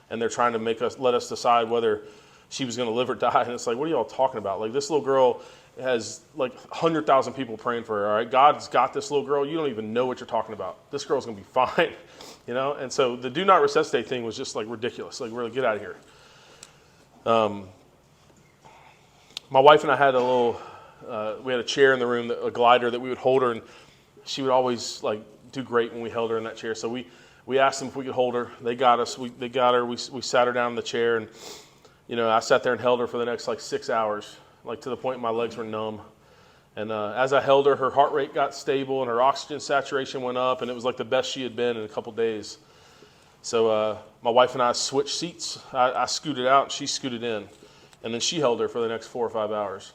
Speaker 2: and they're trying to let us decide whether she was going to live or die. And it's like, what are y'all talking about? Like, this little girl has like 100,000 people praying for her. All right, God's got this little girl. You don't even know what you're talking about. This girl's going to be fine, And so the do not resuscitate thing was just like ridiculous. Like, we're like, get out of here. My wife and I had we had a chair in the room, a glider that we would hold her, and she would always like do great when we held her in that chair. So we asked them if we could hold her. They got us. They got her. We sat her down in the chair, and I sat there and held her for the next like 6 hours, like to the point my legs were numb. And as I held her, her heart rate got stable, and her oxygen saturation went up, and it was like the best she had been in a couple days. So my wife and I switched seats. I scooted out, and she scooted in. And then she held her for the next 4 or 5 hours.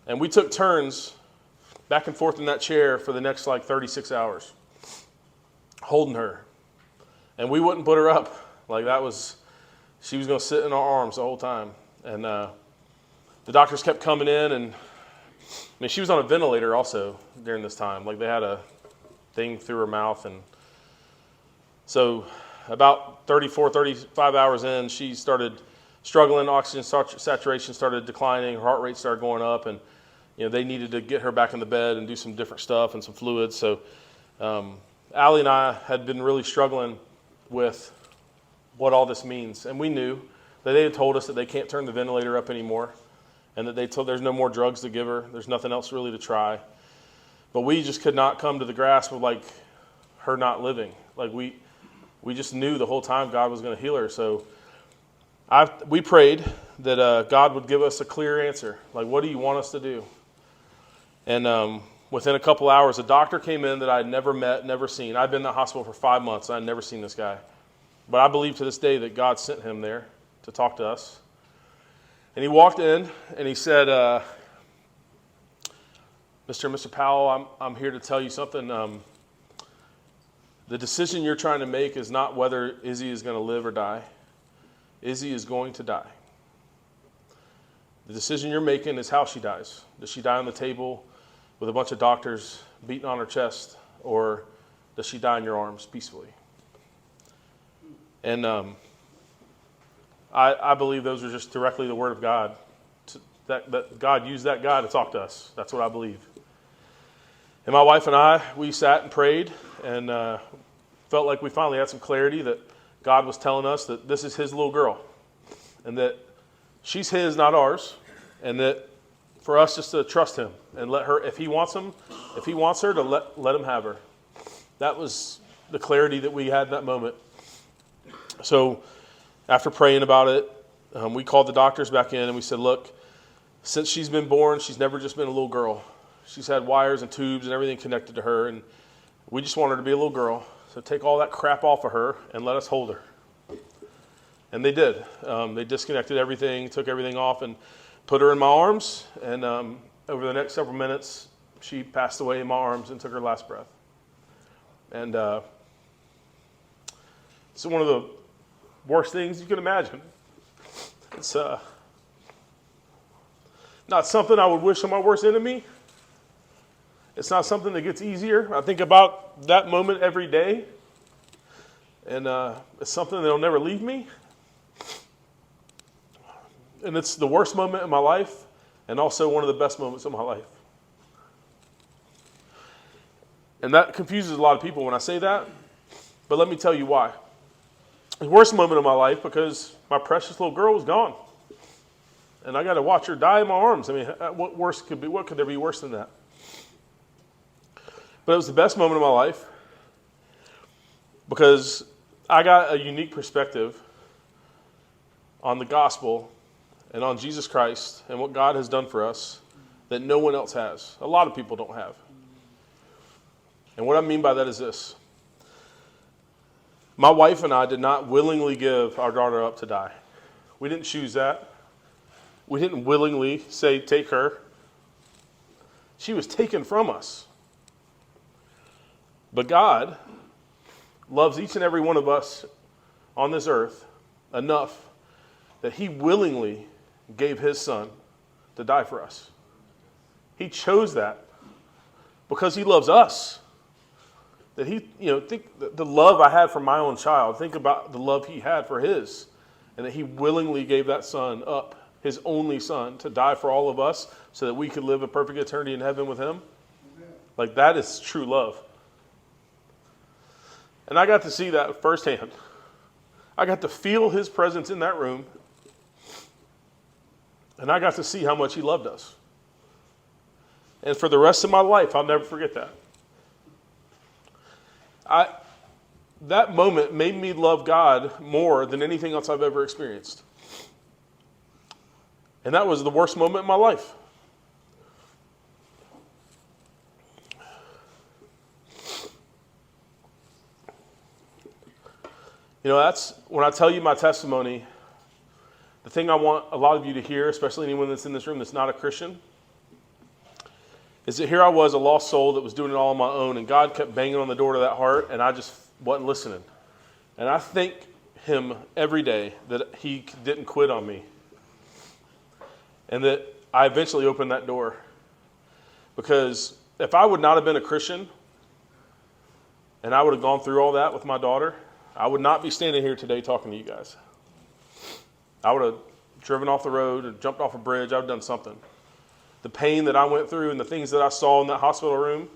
Speaker 2: And we took turns back and forth in that chair for the next like 36 hours, holding her. And we wouldn't put her up. Like she was going to sit in our arms the whole time. And the doctors kept coming in, and she was on a ventilator also during this time. Like, they had a thing through her mouth. And so about 34, 35 hours in, she started struggling. Oxygen saturation started declining. Her heart rate started going up, and they needed to get her back in the bed and do some different stuff and some fluids. So Allie and I had been really struggling with what all this means, and we knew that they had told us that they can't turn the ventilator up anymore, and that they told there's no more drugs to give her. There's nothing else really to try. But we just could not come to the grasp of like her not living. Like we just knew the whole time God was going to heal her. So we prayed that God would give us a clear answer. Like, what do you want us to do? And within a couple hours, a doctor came in that I had never met, never seen. I'd been in the hospital for 5 months. I'd never seen this guy. But I believe to this day that God sent him there to talk to us. And he walked in and he said, Mr. Powell, I'm here to tell you something. The decision you're trying to make is not whether Izzy is going to live or die. Izzy is going to die. The decision you're making is how she dies. Does she die on the table with a bunch of doctors beating on her chest, or does she die in your arms peacefully? And I believe those are just directly the word of God. That God used that guy to talk to us. That's what I believe. And my wife and I, we sat and prayed and felt like we finally had some clarity that God was telling us that this is his little girl and that she's his, not ours, and that for us just to trust him and let her, if he wants her to let him have her. That was the clarity that we had in that moment. So after praying about it, we called the doctors back in and we said, look, since she's been born, she's never just been a little girl. She's had wires and tubes and everything connected to her, and we just want her to be a little girl. So take all that crap off of her and let us hold her. And they did. They disconnected everything, took everything off, and put her in my arms. And over the next several minutes, she passed away in my arms and took her last breath. And it's one of the worst things you can imagine. It's not something I would wish on my worst enemy. It's not something that gets easier. I think about that moment every day. And it's something that'll never leave me. And it's the worst moment in my life and also one of the best moments of my life. And that confuses a lot of people when I say that. But let me tell you why. The worst moment of my life because my precious little girl was gone. And I got to watch her die in my arms. I mean, what could there be worse than that? But it was the best moment of my life because I got a unique perspective on the gospel and on Jesus Christ and what God has done for us that no one else has. A lot of people don't have. And what I mean by that is this. My wife and I did not willingly give our daughter up to die. We didn't choose that. We didn't willingly say, take her. She was taken from us. But God loves each and every one of us on this earth enough that he willingly gave his son to die for us. He chose that because he loves us. That he, think the love I had for my own child, think about the love he had for his, and that he willingly gave that son up, his only son, to die for all of us so that we could live a perfect eternity in heaven with him. Amen. Like, that is true love. And I got to see that firsthand. I got to feel his presence in that room, and I got to see how much he loved us. And for the rest of my life, I'll never forget that. That moment made me love God more than anything else I've ever experienced. And that was the worst moment in my life. That's when I tell you my testimony, the thing I want a lot of you to hear, especially anyone that's in this room that's not a Christian, is that here I was, a lost soul that was doing it all on my own, and God kept banging on the door to that heart, and I just wasn't listening. And I thank him every day that he didn't quit on me. And that I eventually opened that door. Because if I would not have been a Christian, and I would have gone through all that with my daughter, I would not be standing here today talking to you guys. I would have driven off the road or jumped off a bridge. I would have done something. The pain that I went through and the things that I saw in that hospital room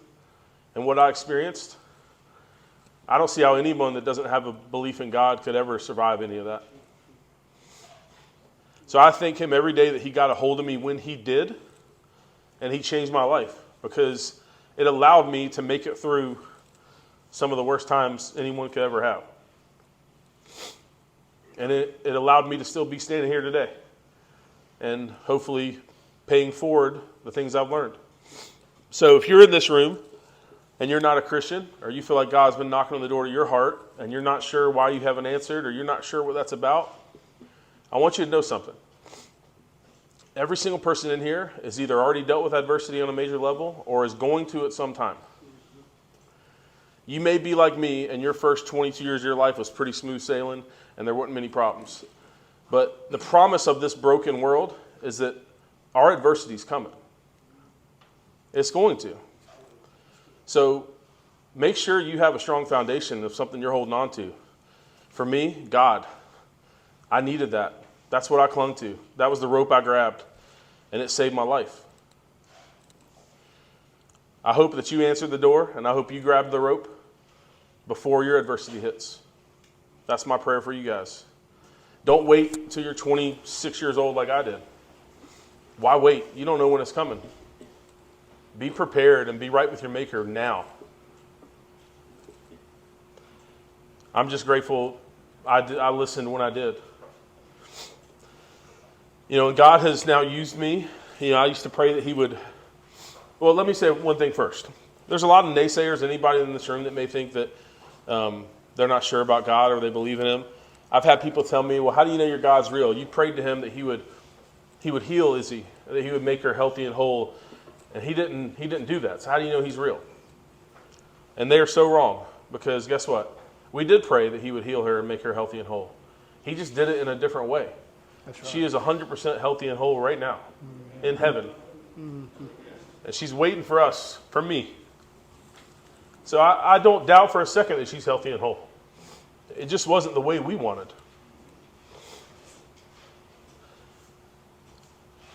Speaker 2: and what I experienced, I don't see how anyone that doesn't have a belief in God could ever survive any of that. So I thank him every day that he got a hold of me when he did, and he changed my life because it allowed me to make it through some of the worst times anyone could ever have. And it allowed me to still be standing here today. and hopefully paying forward the things I've learned. So if you're in this room and you're not a Christian, or you feel like God's been knocking on the door to your heart and you're not sure why you haven't answered, or you're not sure what that's about, I want you to know something. Every single person in here has either already dealt with adversity on a major level or is going to at some time. You may be like me and your first 22 years of your life was pretty smooth sailing and there weren't many problems. But the promise of this broken world is that our adversity is coming. It's going to. So make sure you have a strong foundation of something you're holding on to. For me, God. I needed that. That's what I clung to. That was the rope I grabbed, and it saved my life. I hope that you answered the door, and I hope you grabbed the rope before your adversity hits. That's my prayer for you guys. Don't wait until you're 26 years old like I did. Why wait? You don't know when it's coming. Be prepared and be right with your Maker now. I'm just grateful I listened when I did. And God has now used me. I used to pray that he would. Well, let me say one thing first. There's a lot of naysayers, anybody in this room that may think that they're not sure about God or they believe in him. I've had people tell me, well, how do you know your God's real? You prayed to him that he would heal Izzy, that he would make her healthy and whole. And he didn't do that. So how do you know he's real? And they are so wrong, because guess what? We did pray that he would heal her and make her healthy and whole. He just did it in a different way. That's right. She is 100% healthy and whole right now in heaven. Mm-hmm. And she's waiting for us, for me. So I don't doubt for a second that she's healthy and whole. It just wasn't the way we wanted.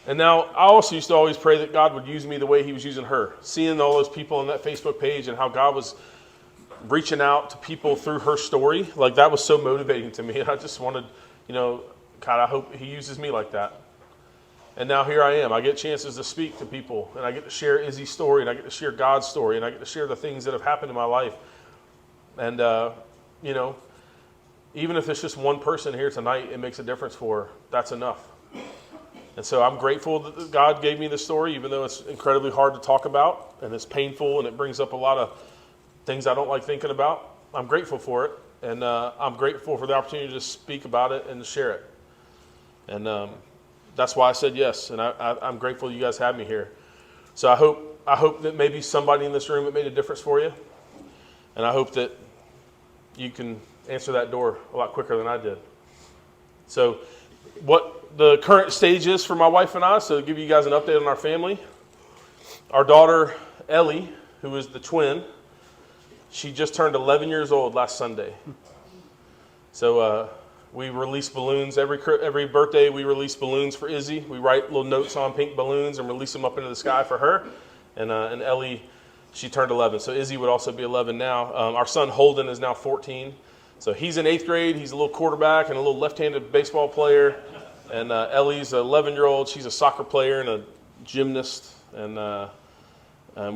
Speaker 2: And now, I also used to always pray that God would use me the way he was using her. Seeing all those people on that Facebook page and how God was reaching out to people through her story, like that was so motivating to me. And I just wanted, God, I hope he uses me like that. And now here I am. I get chances to speak to people, and I get to share Izzy's story, and I get to share God's story, and I get to share the things that have happened in my life. And, even if it's just one person here tonight, it makes a difference for her. That's enough. And so I'm grateful that God gave me this story, even though it's incredibly hard to talk about, and it's painful, and it brings up a lot of things I don't like thinking about. I'm grateful for it, and I'm grateful for the opportunity to speak about it and to share it. And that's why I said yes, and I'm grateful you guys had me here. So I hope that maybe somebody in this room, it made a difference for you, and I hope that you can answer that door a lot quicker than I did. So what the current stage is for my wife and I, so to give you guys an update on our family, our daughter Ellie, who is the twin, she just turned 11 years old last Sunday. So we release balloons every birthday. We release balloons for Izzy. We write little notes on pink balloons and release them up into the sky for her. And Ellie, she turned 11. So Izzy would also be 11 now. Our son Holden is now 14. So he's in 8th grade. He's a little quarterback and a little left-handed baseball player. And Ellie's an 11-year-old. She's a soccer player and a gymnast. And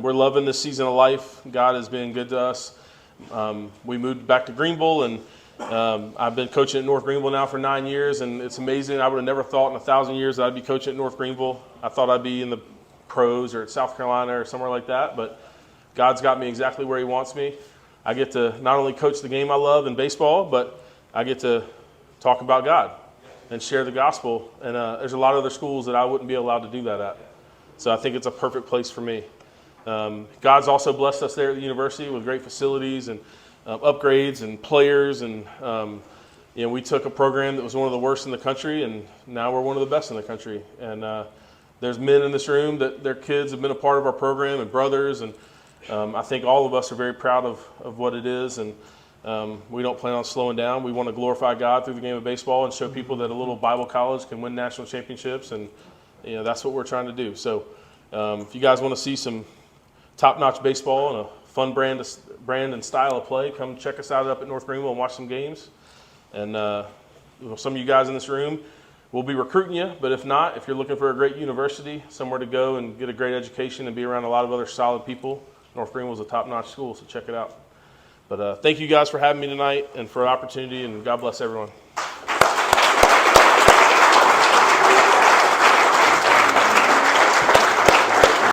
Speaker 2: we're loving this season of life. God has been good to us. We moved back to Greenville, and I've been coaching at North Greenville now for 9 years, and it's amazing. I would have never thought in 1,000 years that I'd be coaching at North Greenville. I thought I'd be in the pros or at South Carolina or somewhere like that, but God's got me exactly where he wants me. I get to not only coach the game I love in baseball, but I get to talk about God and share the gospel. And there's a lot of other schools that I wouldn't be allowed to do that at. So I think it's a perfect place for me. God's also blessed us there at the university with great facilities and upgrades and players. And, we took a program that was one of the worst in the country, and now we're one of the best in the country. And there's men in this room that their kids have been a part of our program, and brothers. And I think all of us are very proud of what it is. And we don't plan on slowing down. We want to glorify God through the game of baseball and show people that a little Bible college can win national championships. And, that's what we're trying to do. So if you guys want to see some top-notch baseball and a fun brand and style of play, come check us out up at North Greenville and watch some games. And some of you guys in this room, we'll be recruiting you. But if not, if you're looking for a great university, somewhere to go and get a great education and be around a lot of other solid people, North Greenville is a top-notch school, so check it out. But thank you guys for having me tonight and for the opportunity, and God bless everyone.